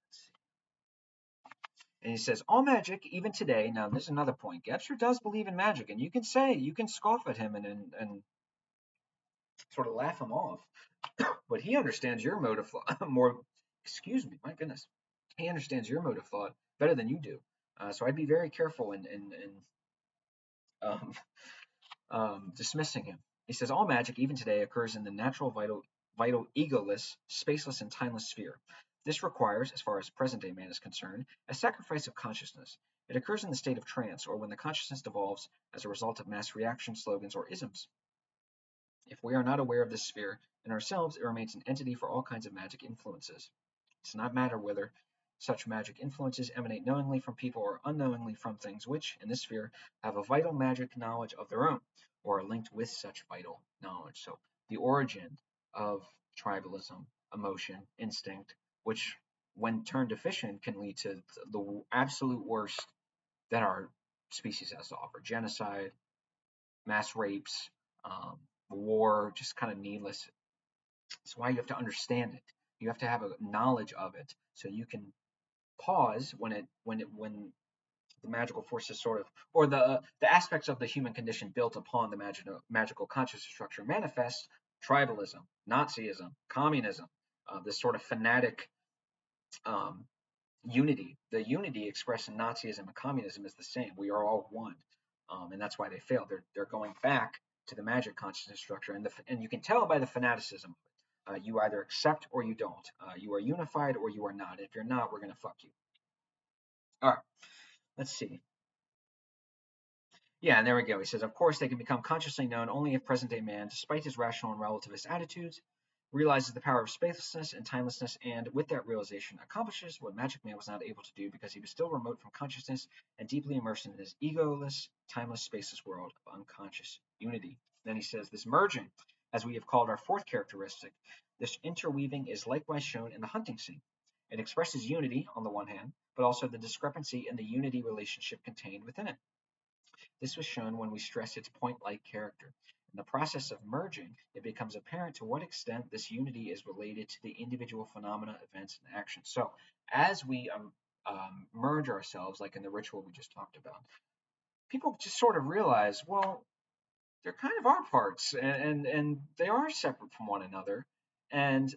And he says, all magic, even today. Now, there's another point. Gebser does believe in magic, and you can scoff at him and sort of laugh him off. But he understands your mode of thought more. Excuse me, my goodness. He understands your mode of thought better than you do. So I'd be very careful in um, dismissing him. He says all magic, even today, occurs in the natural, vital, egoless, spaceless, and timeless sphere. This requires, as far as present-day man is concerned, a sacrifice of consciousness. It occurs in the state of trance, or when the consciousness devolves as a result of mass reaction, slogans, or isms. If we are not aware of this sphere in ourselves, it remains an entity for all kinds of magic influences. It does not matter whether such magic influences emanate knowingly from people or unknowingly from things which, in this sphere, have a vital magic knowledge of their own, or are linked with such vital knowledge. So the origin of tribalism, emotion, instinct, which, when turned efficient, can lead to the absolute worst that our species has to offer: genocide, mass rapes, war, just kind of needless. That's why you have to understand it. You have to have a knowledge of it so you can pause when the magical forces sort of, or the aspects of the human condition built upon the magical consciousness structure manifest: tribalism, Nazism, communism, this sort of fanatic um, unity. The unity expressed in Nazism and communism is the same. We are all one, and that's why they fail. They're going back to the magic consciousness structure, and you can tell by the fanaticism. You either accept or you don't. You are unified or you are not. If you're not, we're gonna fuck you. All right. Let's see. Yeah, and there we go. He says, of course, they can become consciously known only if present-day man, despite his rational and relativist attitudes, realizes the power of spacelessness and timelessness, and with that realization accomplishes what Magic Man was not able to do because he was still remote from consciousness and deeply immersed in his egoless, timeless, spaceless world of unconscious unity. Then he says, this merging, as we have called our fourth characteristic, this interweaving is likewise shown in the hunting scene. It expresses unity on the one hand, but also the discrepancy in the unity relationship contained within it. This was shown when we stress its point-like character. In the process of merging, it becomes apparent to what extent this unity is related to the individual phenomena, events, and actions. So as we merge ourselves, like in the ritual we just talked about, people just sort of realize, well, they're kind of our parts, and they are separate from one another. And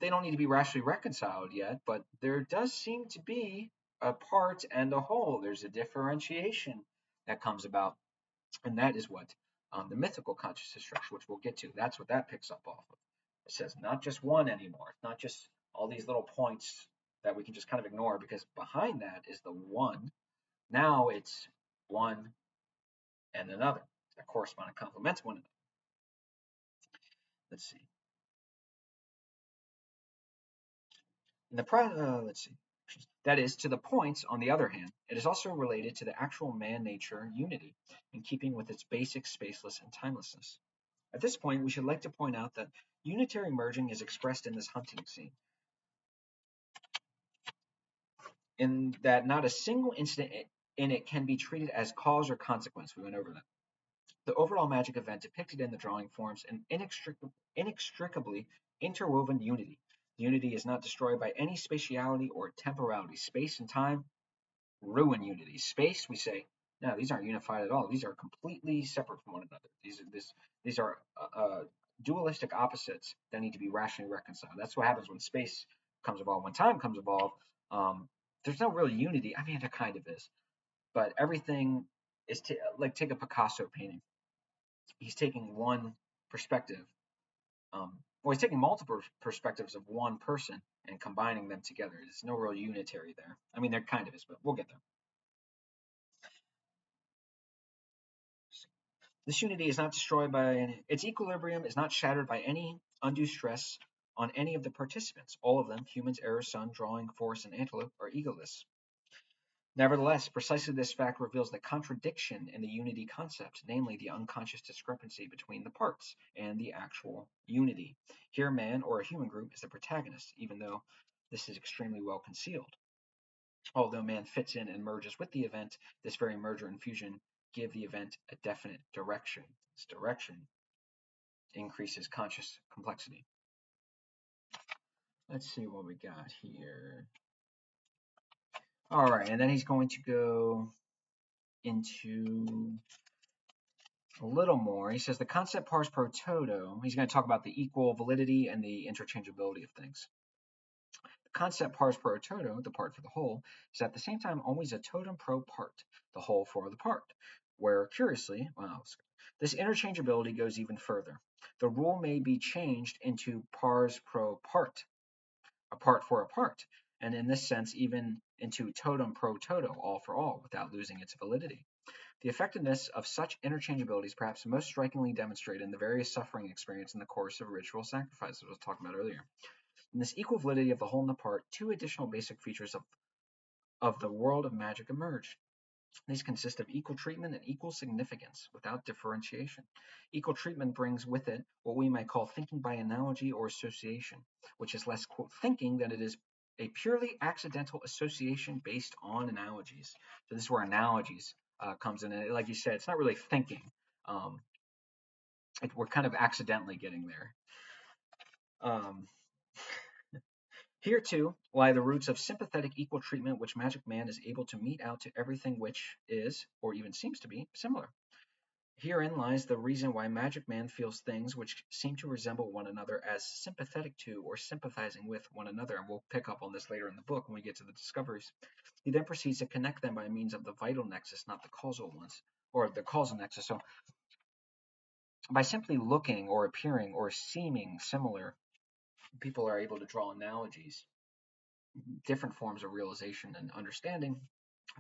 They don't need to be rationally reconciled yet, but there does seem to be a part and a whole. There's a differentiation that comes about, and that is what the mythical consciousness structure, which we'll get to, that's what that picks up off of. It says not just one anymore, it's not just all these little points that we can just kind of ignore because behind that is the one. Now it's one and another that correspond and complement one another. Let's see. Let's see. That is, to the points, on the other hand, it is also related to the actual man-nature unity, in keeping with its basic spaceless and timelessness. At this point, we should like to point out that unitary merging is expressed in this hunting scene, in that not a single incident in it can be treated as cause or consequence. We went over that. The overall magic event depicted in the drawing forms an inextricably interwoven unity. Unity is not destroyed by any spatiality or temporality. Space and time ruin unity. Space, we say, no, these aren't unified at all. These are completely separate from one another. These are dualistic opposites that need to be rationally reconciled. That's what happens when space comes evolved. When time comes evolved, there's no real unity. I mean, there kind of is, but everything is like take a Picasso painting. He's taking one perspective, well, he's taking multiple perspectives of one person and combining them together. There's no real unitary there. I mean, there kind of is, but we'll get there. This unity is not destroyed by its equilibrium is not shattered by any undue stress on any of the participants. All of them, humans, error, sun, drawing, force, and antelope, are egoless. Nevertheless, precisely this fact reveals the contradiction in the unity concept, namely the unconscious discrepancy between the parts and the actual unity. Here, man or a human group is the protagonist, even though this is extremely well concealed. Although man fits in and merges with the event, this very merger and fusion give the event a definite direction. This direction increases conscious complexity. Let's see what we got here. All right, and then he's going to go into a little more. He says the concept pars pro toto. He's going to talk about the equal validity and the interchangeability of things. The concept pars pro toto, the part for the whole, is at the same time always a totem pro part, the whole for the part. Where curiously, well, this interchangeability goes even further. The rule may be changed into pars pro part, a part for a part, and in this sense even into totem pro toto, all for all, without losing its validity. The effectiveness of such interchangeability is perhaps most strikingly demonstrated in the various suffering experienced in the course of ritual sacrifices I was talking about earlier. In this equal validity of the whole and the part, two additional basic features of the world of magic emerge. These consist of equal treatment and equal significance without differentiation. Equal treatment brings with it what we might call thinking by analogy or association, which is less quote, thinking than it is a purely accidental association based on analogies. So this is where analogies comes in. And like you said, it's not really thinking. We're kind of accidentally getting there. Here, too, lie the roots of sympathetic equal treatment which Magic Man is able to mete out to everything which is, or even seems to be, similar. Herein lies the reason why Magic Man feels things which seem to resemble one another as sympathetic to or sympathizing with one another, and we'll pick up on this later in the book when we get to the discoveries. He then proceeds to connect them by means of the vital nexus, not the causal ones, or the causal nexus. So by simply looking or appearing or seeming similar, people are able to draw analogies, different forms of realization and understanding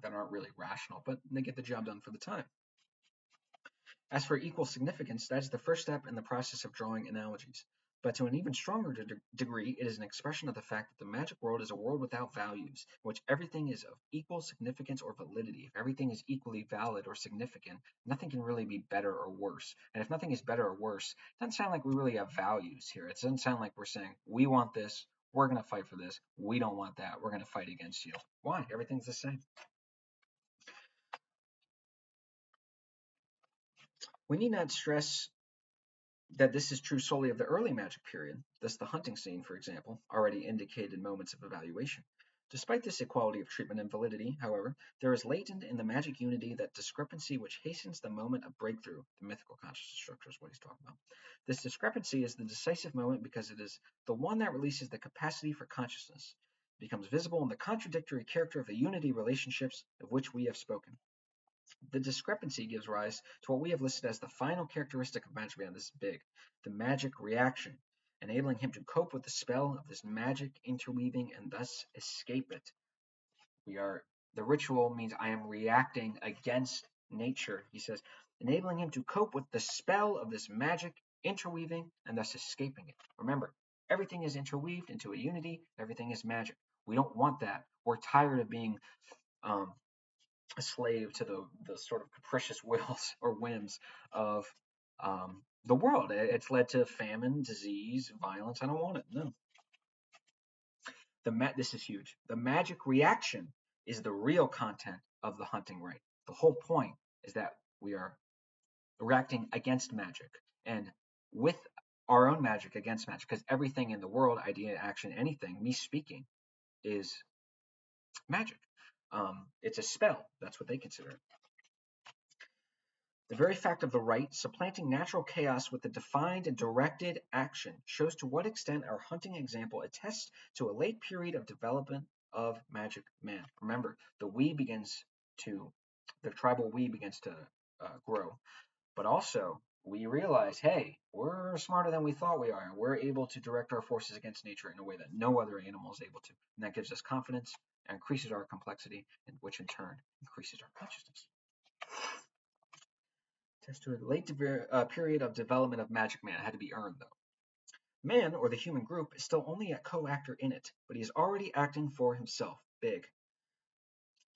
that aren't really rational, but they get the job done for the time. As for equal significance, that is the first step in the process of drawing analogies. But to an even stronger degree, it is an expression of the fact that the magic world is a world without values, in which everything is of equal significance or validity. If everything is equally valid or significant, nothing can really be better or worse. And if nothing is better or worse, it doesn't sound like we really have values here. It doesn't sound like we're saying, we want this, we're going to fight for this, we don't want that, we're going to fight against you. Why? Everything's the same. We need not stress that this is true solely of the early magic period, thus the hunting scene, for example, already indicated moments of evaluation. Despite this equality of treatment and validity, however, there is latent in the magic unity that discrepancy which hastens the moment of breakthrough. The mythical consciousness structure is what he's talking about. This discrepancy is the decisive moment because it is the one that releases the capacity for consciousness. It becomes visible in the contradictory character of the unity relationships of which we have spoken. The discrepancy gives rise to what we have listed as the final characteristic of magic man. This is big. The magic reaction, enabling him to cope with the spell of this magic interweaving and thus escape it. The ritual means I am reacting against nature, he says, enabling him to cope with the spell of this magic interweaving and thus escaping it. Remember, everything is interweaved into a unity, everything is magic. We don't want that. We're tired of being um, a slave to the sort of capricious wills or whims of the world. It's led to famine, disease, violence. I don't want it. No. This is huge. The magic reaction is the real content of the hunting rite. The whole point is that we are reacting against magic and with our own magic against magic, because everything in the world, idea, action, anything, me speaking, is magic. It's a spell. That's what they consider it. The very fact of the rite supplanting natural chaos with a defined and directed action shows to what extent our hunting example attests to a late period of development of magic man. Remember, the tribal we begins to grow, but also we realize, hey, we're smarter than we thought we are, and we're able to direct our forces against nature in a way that no other animal is able to, and that gives us confidence and increases our complexity, and which in turn increases our consciousness. Test to a late period of development of magic man. It had to be earned, though. Man, or the human group, is still only a co-actor in it, but he is already acting for himself. Big.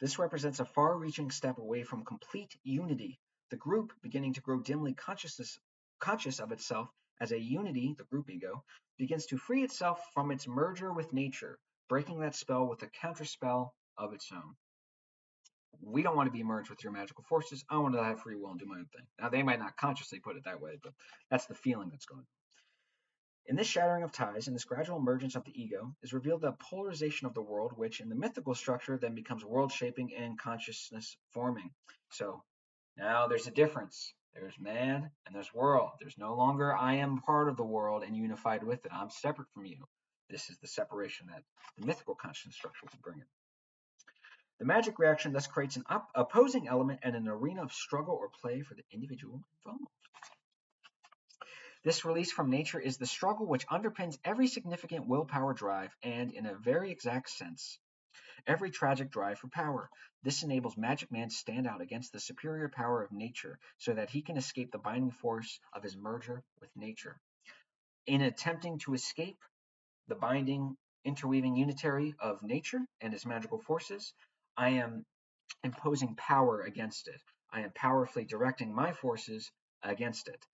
This represents a far-reaching step away from complete unity. The group, beginning to grow dimly conscious of itself as a unity, the group ego, begins to free itself from its merger with nature, breaking that spell with a counterspell of its own. We don't want to be merged with your magical forces. I want to have free will and do my own thing. Now, they might not consciously put it that way, but that's the feeling that's going on. In this shattering of ties and this gradual emergence of the ego is revealed the polarization of the world, which in the mythical structure then becomes world shaping and consciousness forming. So now there's a difference. There's man and there's world. There's no longer I am part of the world and unified with it. I'm separate from you. This is the separation that the mythical consciousness structure will bring in. The magic reaction thus creates an opposing element and an arena of struggle or play for the individual involved. This release from nature is the struggle which underpins every significant willpower drive and, in a very exact sense, every tragic drive for power. This enables Magic Man to stand out against the superior power of nature so that he can escape the binding force of his merger with nature. In attempting to escape the binding, interweaving unitary of nature and its magical forces, I am imposing power against it. I am powerfully directing my forces against it.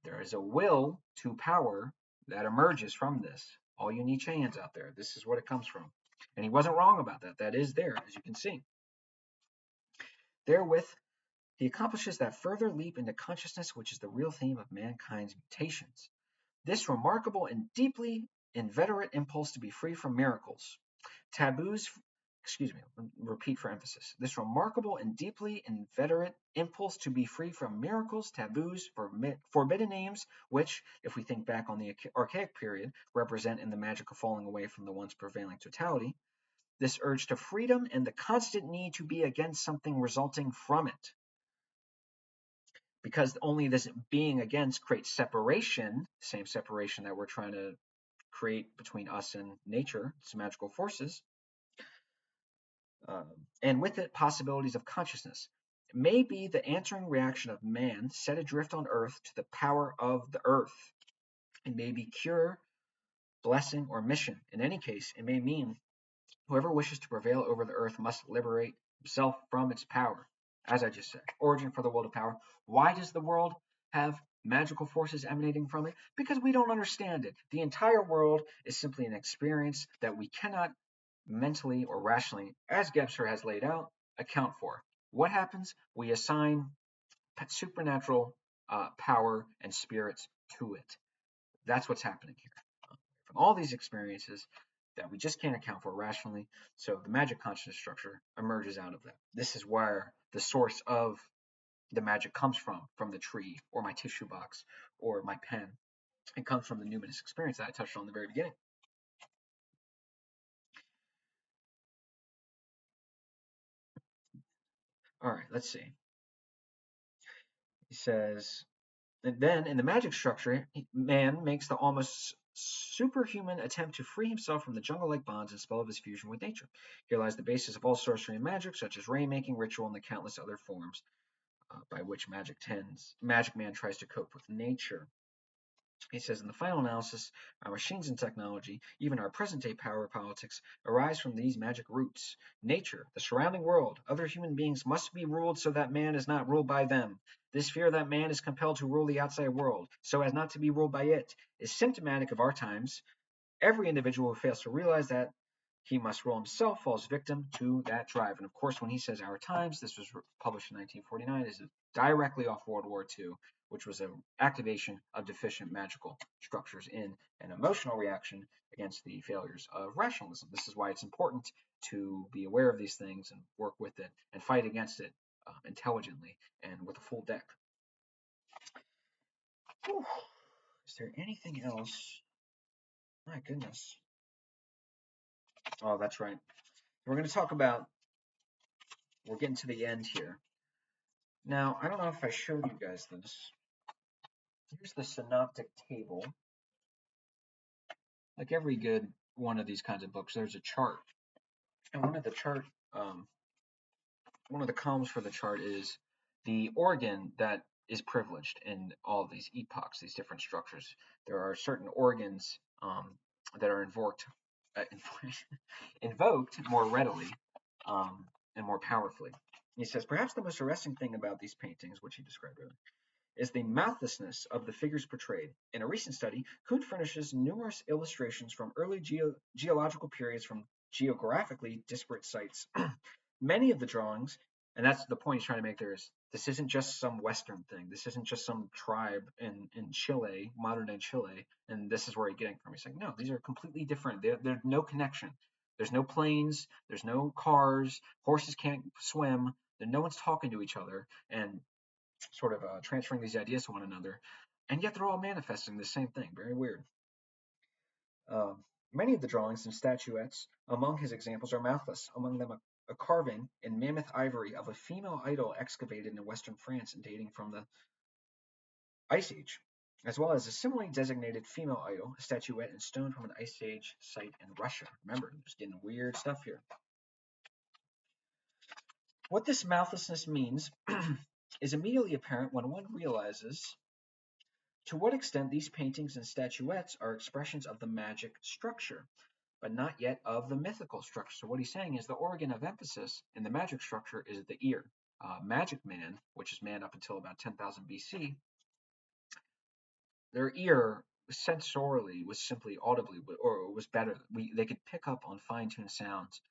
There is a will to power that emerges from this. All you Nietzscheans hands out there, this is what it comes from. And he wasn't wrong about that. That is there, as you can see. Therewith, he accomplishes that further leap into consciousness, which is the real theme of mankind's mutations. This remarkable and deeply inveterate impulse to be free from miracles, taboos, repeat for emphasis. This remarkable and deeply inveterate impulse to be free from miracles, taboos, forbidden names, which, if we think back on the Archaic period, represent in the magic of falling away from the once prevailing totality, this urge to freedom and the constant need to be against something resulting from it. Because only this being against creates separation, same separation that we're trying to create between us and nature, its magical forces, and with it possibilities of consciousness. It may be the answering reaction of man set adrift on earth to the power of the earth. It may be cure, blessing, or mission. In any case, it may mean whoever wishes to prevail over the earth must liberate himself from its power. As I just said, origin for the world of power. Why does the world have magical forces emanating from it? Because we don't understand it. The entire world is simply an experience that we cannot mentally or rationally, as Gebser has laid out, account for. What happens? We assign supernatural power and spirits to it. That's what's happening here. From all these experiences, that we just can't account for rationally. So the magic consciousness structure emerges out of that. This is where the source of the magic comes from the tree, or my tissue box, or my pen. It comes from the numinous experience that I touched on in the very beginning. All right, let's see. He says, and then in the magic structure, man makes the almost superhuman attempt to free himself from the jungle-like bonds and spell of his fusion with nature. Here lies the basis of all sorcery and magic, such as rainmaking, ritual, and the countless other forms by which Magic Man tries to cope with nature. He says, in the final analysis, our machines and technology, even our present-day power politics, arise from these magic roots. Nature, the surrounding world, other human beings must be ruled so that man is not ruled by them. This fear that man is compelled to rule the outside world, so as not to be ruled by it, is symptomatic of our times. Every individual who fails to realize that he must rule himself falls victim to that drive. And of course, when he says our times, this was published in 1949, is directly off World War II, which was an activation of deficient magical structures in an emotional reaction against the failures of rationalism. This is why it's important to be aware of these things and work with it and fight against it intelligently and with a full deck. Whew. Is there anything else? My goodness. Oh, that's right. We're going to talk about, we're getting to the end here. Now, I don't know if I showed you guys this. Here's the synoptic table. Like every good one of these kinds of books, there's a chart. And one of the columns for the chart is the organ that is privileged in all of these epochs, these different structures. There are certain organs that are invoked more readily and more powerfully. He says, perhaps the most arresting thing about these paintings, which he described earlier, is the mouthlessness of the figures portrayed. In a recent study, Kuhn furnishes numerous illustrations from early geological periods from geographically disparate sites. Many of the drawings, and that's the point he's trying to make there, is this isn't just some Western thing. This isn't just some tribe in Chile, modern day Chile, and this is where he's getting from. He's like, no, these are completely different. There's no connection. There's no planes. There's no cars. Horses can't swim. No one's talking to each other. And sort of transferring these ideas to one another, and yet they're all manifesting the same thing. Very weird. Many of the drawings and statuettes among his examples are mouthless, among them a carving in mammoth ivory of a female idol excavated in western France and dating from the Ice Age, as well as a similarly designated female idol, a statuette in stone from an Ice Age site in Russia. Remember, there's getting weird stuff here. What this mouthlessness means is immediately apparent when one realizes to what extent these paintings and statuettes are expressions of the magic structure, but not yet of the mythical structure. So what he's saying is the organ of emphasis in the magic structure is the ear. Magic Man, which is man up until about 10,000 BC, their ear sensorially was simply audibly, or was better. They could pick up on fine-tuned sounds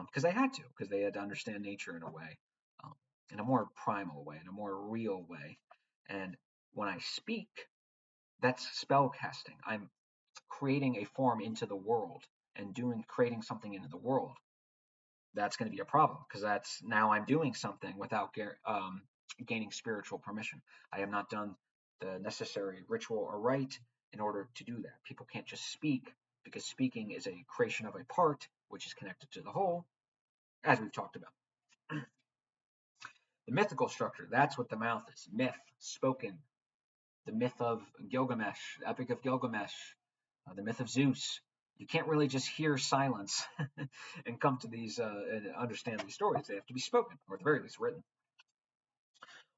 because they had because they had to understand nature in a way, in a more primal way, in a more real way. And when I speak, that's spell casting. I'm creating a form into the world and creating something into the world. That's going to be a problem because that's now I'm doing something without gaining spiritual permission. I have not done the necessary ritual or rite in order to do that. People can't just speak because speaking is a creation of a part which is connected to the whole, as we've talked about. The mythical structure, that's what the mouth is. Myth, spoken. The myth of Gilgamesh, the Epic of Gilgamesh, the myth of Zeus. You can't really just hear silence and come to these and understand these stories. They have to be spoken, or at the very least written.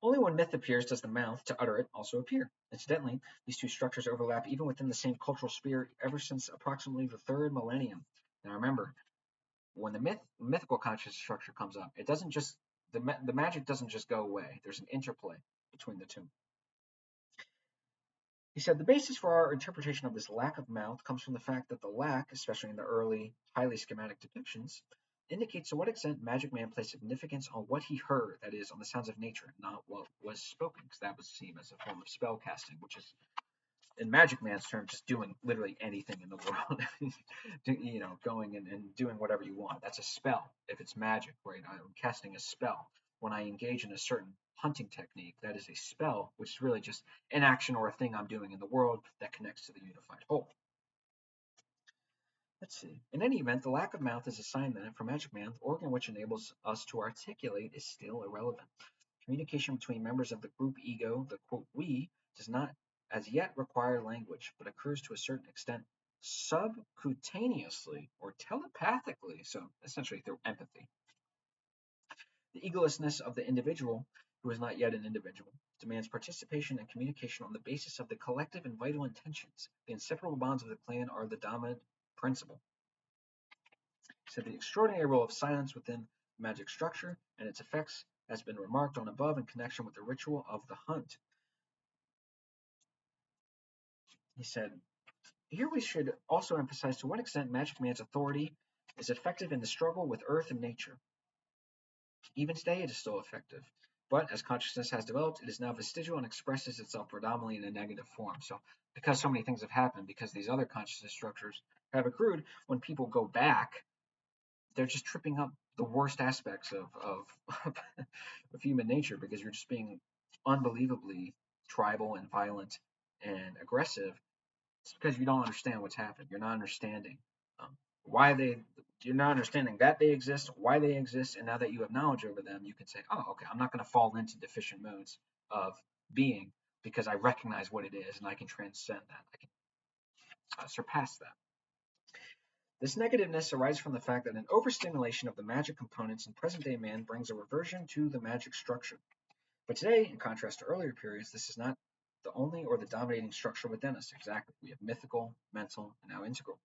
Only when myth appears does the mouth to utter it also appear. Incidentally, these two structures overlap even within the same cultural sphere ever since approximately the third millennium. Now remember, when the mythical conscious structure comes up, it doesn't just the magic doesn't just go away. There's an interplay between the two. He said the basis for our interpretation of this lack of mouth comes from the fact that the lack, especially in the early, highly schematic depictions, indicates to what extent Magic Man placed significance on what he heard, that is, on the sounds of nature, not what was spoken, because that was seen as a form of spell casting, which is in Magic Man's terms, just doing literally anything in the world. Going and doing whatever you want. That's a spell. If it's magic, right? I'm casting a spell. When I engage in a certain hunting technique, that is a spell, which is really just an action or a thing I'm doing in the world that connects to the unified whole. Let's see. In any event, the lack of mouth is a sign that, for Magic Man, the organ which enables us to articulate is still irrelevant. Communication between members of the group ego, the quote we, does not as yet require language, but occurs to a certain extent subcutaneously or telepathically, so essentially through empathy. The egolessness of the individual, who is not yet an individual, demands participation and communication on the basis of the collective and vital intentions. The inseparable bonds of the clan are the dominant principle. So the extraordinary role of silence within magic structure and its effects has been remarked on above in connection with the ritual of the hunt. He said, here we should also emphasize to what extent Magic Man's authority is effective in the struggle with Earth and nature. Even today, it is still effective. But as consciousness has developed, it is now vestigial and expresses itself predominantly in a negative form. So, because so many things have happened, because these other consciousness structures have accrued, when people go back, they're just tripping up the worst aspects of human nature because you're just being unbelievably tribal and violent and aggressive. It's because you don't understand what's happening. You're not understanding um, why they. You're not understanding that they exist, why they exist, and now that you have knowledge over them, you can say, "Oh, okay, I'm not going to fall into deficient modes of being because I recognize what it is and I can transcend that. I can surpass that." This negativeness arises from the fact that an overstimulation of the magic components in present-day man brings a reversion to the magic structure. But today, in contrast to earlier periods, this is not the only or the dominating structure within us. Exactly. We have mythical, mental, and now integral.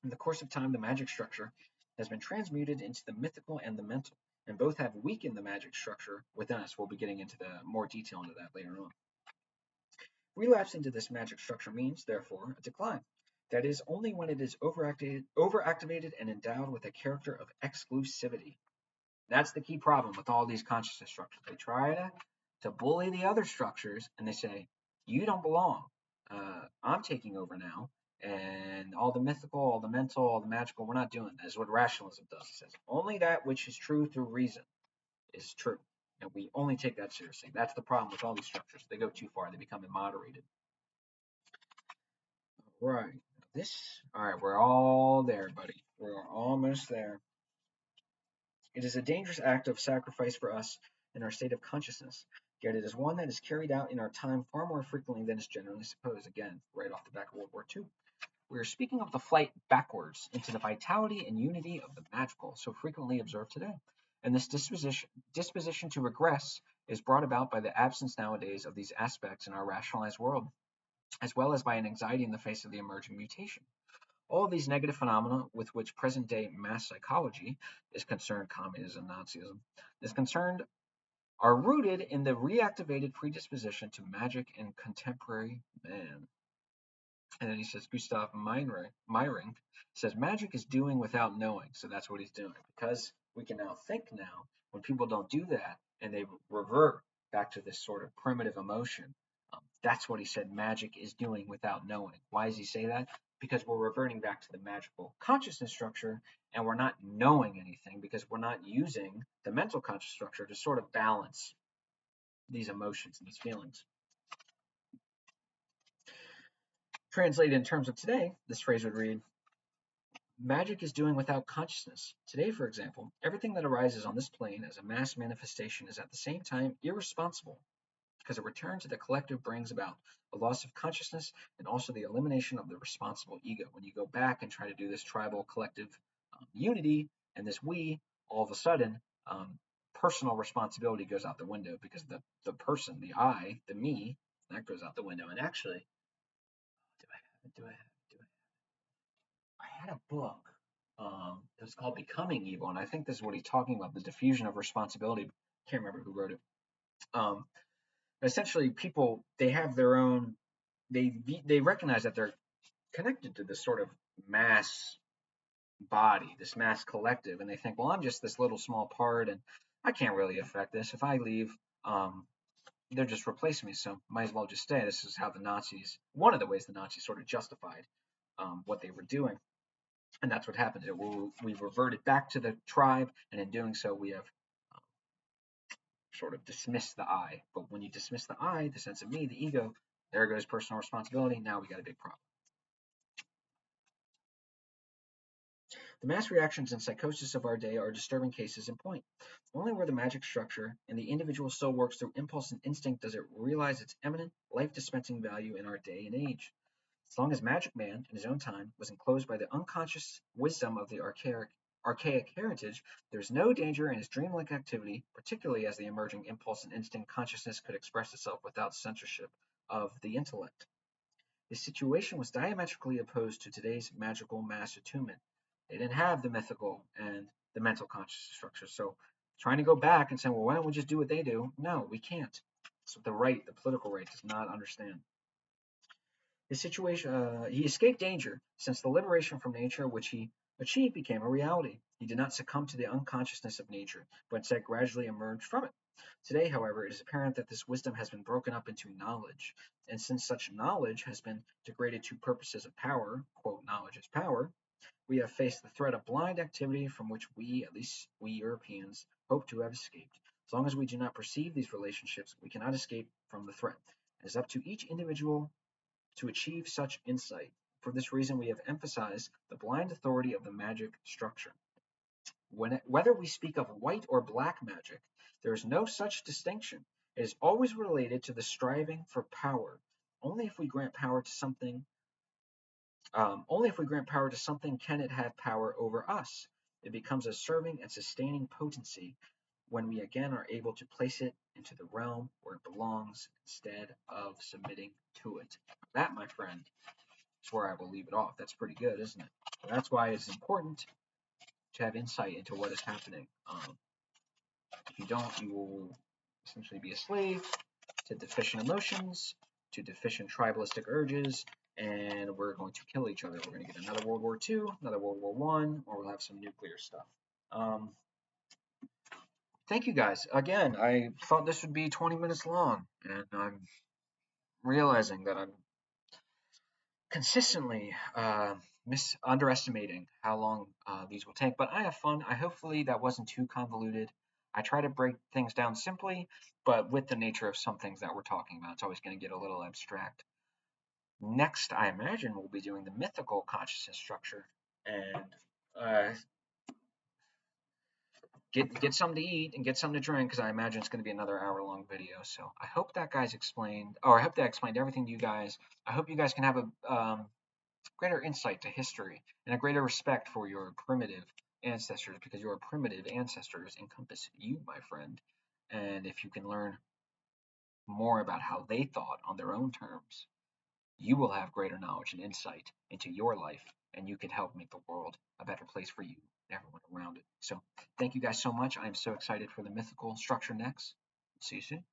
In the course of time, the magic structure has been transmuted into the mythical and the mental, and both have weakened the magic structure within us. We'll be getting into the more detail into that later on. Relapse into this magic structure means, therefore, a decline. That is, only when it is overactivated and endowed with a character of exclusivity. That's the key problem with all these consciousness structures. They try to bully the other structures, and they say, you don't belong. I'm taking over now. And all the mythical, all the mental, all the magical, we're not doing that. Is what rationalism does. It says only that which is true through reason is true. And we only take that seriously. That's the problem with all these structures. They go too far. They become immoderated. Right. All right, we're all there, buddy. We're almost there. It is a dangerous act of sacrifice for us in our state of consciousness, yet it is one that is carried out in our time far more frequently than is generally supposed. Again, right off the back of World War II. We are speaking of the flight backwards into the vitality and unity of the magical, so frequently observed today. And this disposition to regress is brought about by the absence nowadays of these aspects in our rationalized world, as well as by an anxiety in the face of the emerging mutation. All of these negative phenomena with which present-day mass psychology is concerned, communism, Nazism, is concerned, are rooted in the reactivated predisposition to magic in contemporary man. And then he says, Gustav Meyring says, magic is doing without knowing. So that's what he's doing. Because we can now think now, when people don't do that and they revert back to this sort of primitive emotion, that's what he said magic is doing without knowing. Why does he say that? Because we're reverting back to the magical consciousness structure and we're not knowing anything because we're not using the mental conscious structure to sort of balance these emotions and these feelings. Translated in terms of today, this phrase would read, magic is doing without consciousness. Today, for example, everything that arises on this plane as a mass manifestation is at the same time irresponsible because a return to the collective brings about a loss of consciousness and also the elimination of the responsible ego. When you go back and try to do this tribal collective unity and this we, all of a sudden, personal responsibility goes out the window because the person, the I, the me, that goes out the window. And actually, do I had a book. It was called Becoming Evil, and I think this is what he's talking about: the diffusion of responsibility. Can't remember who wrote it. Um, Essentially, people they have their own. They recognize that they're connected to this sort of mass body, this mass collective, and they think, well, I'm just this little small part, and I can't really affect this. If I leave, um, they're just replacing me, so might as well just stay. This is how the Nazis, one of the ways the Nazis sort of justified what they were doing. And that's what happened. We reverted back to the tribe, and in doing so, we have sort of dismissed the I. But when you dismiss the I, the sense of me, the ego, there goes personal responsibility. Now we got a big problem. The mass reactions and psychosis of our day are disturbing cases in point. Only where the magic structure and the individual still works through impulse and instinct does it realize its eminent, life-dispensing value in our day and age. As long as Magic Man, in his own time, was enclosed by the unconscious wisdom of the archaic heritage, there is no danger in his dreamlike activity, particularly as the emerging impulse and instinct consciousness could express itself without censorship of the intellect. His situation was diametrically opposed to today's magical mass attunement. They didn't have the mythical and the mental consciousness structure. So trying to go back and saying, well, why don't we just do what they do? No, we can't. That's what the political right, does not understand. His situation, he escaped danger since the liberation from nature which he achieved became a reality. He did not succumb to the unconsciousness of nature, but instead gradually emerged from it. Today, however, it is apparent that this wisdom has been broken up into knowledge, and since such knowledge has been degraded to purposes of power, quote, knowledge is power, we have faced the threat of blind activity from which we, at least we Europeans, hope to have escaped. As long as we do not perceive these relationships, we cannot escape from the threat. It is up to each individual to achieve such insight. For this reason, we have emphasized the blind authority of the magic structure. Whether we speak of white or black magic, there is no such distinction. It is always related to the striving for power. Only if we grant power to something, can it have power over us. It becomes a serving and sustaining potency when we again are able to place it into the realm where it belongs instead of submitting to it. That, my friend, is where I will leave it off. That's pretty good, isn't it? That's why it's important to have insight into what is happening. If you don't, you will essentially be a slave to deficient emotions, to deficient tribalistic urges, and we're going to kill each other. We're going to get another World War II, another World War I, or we'll have some nuclear stuff. Thank you guys. Again, I thought this would be 20 minutes long, and I'm realizing that I'm consistently underestimating how long these will take, but I have fun. Hopefully that wasn't too convoluted. I try to break things down simply, but with the nature of some things that we're talking about, it's always going to get a little abstract. Next, I imagine we'll be doing the mythical consciousness structure, and get something to eat and get something to drink, because I imagine it's going to be another hour-long video. So I hope that I explained everything to you guys. I hope you guys can have a greater insight to history and a greater respect for your primitive ancestors, because your primitive ancestors encompass you, my friend. And if you can learn more about how they thought on their own terms, you will have greater knowledge and insight into your life, and you can help make the world a better place for you and everyone around it. So thank you guys so much. I am so excited for the mythical structure next. See you soon.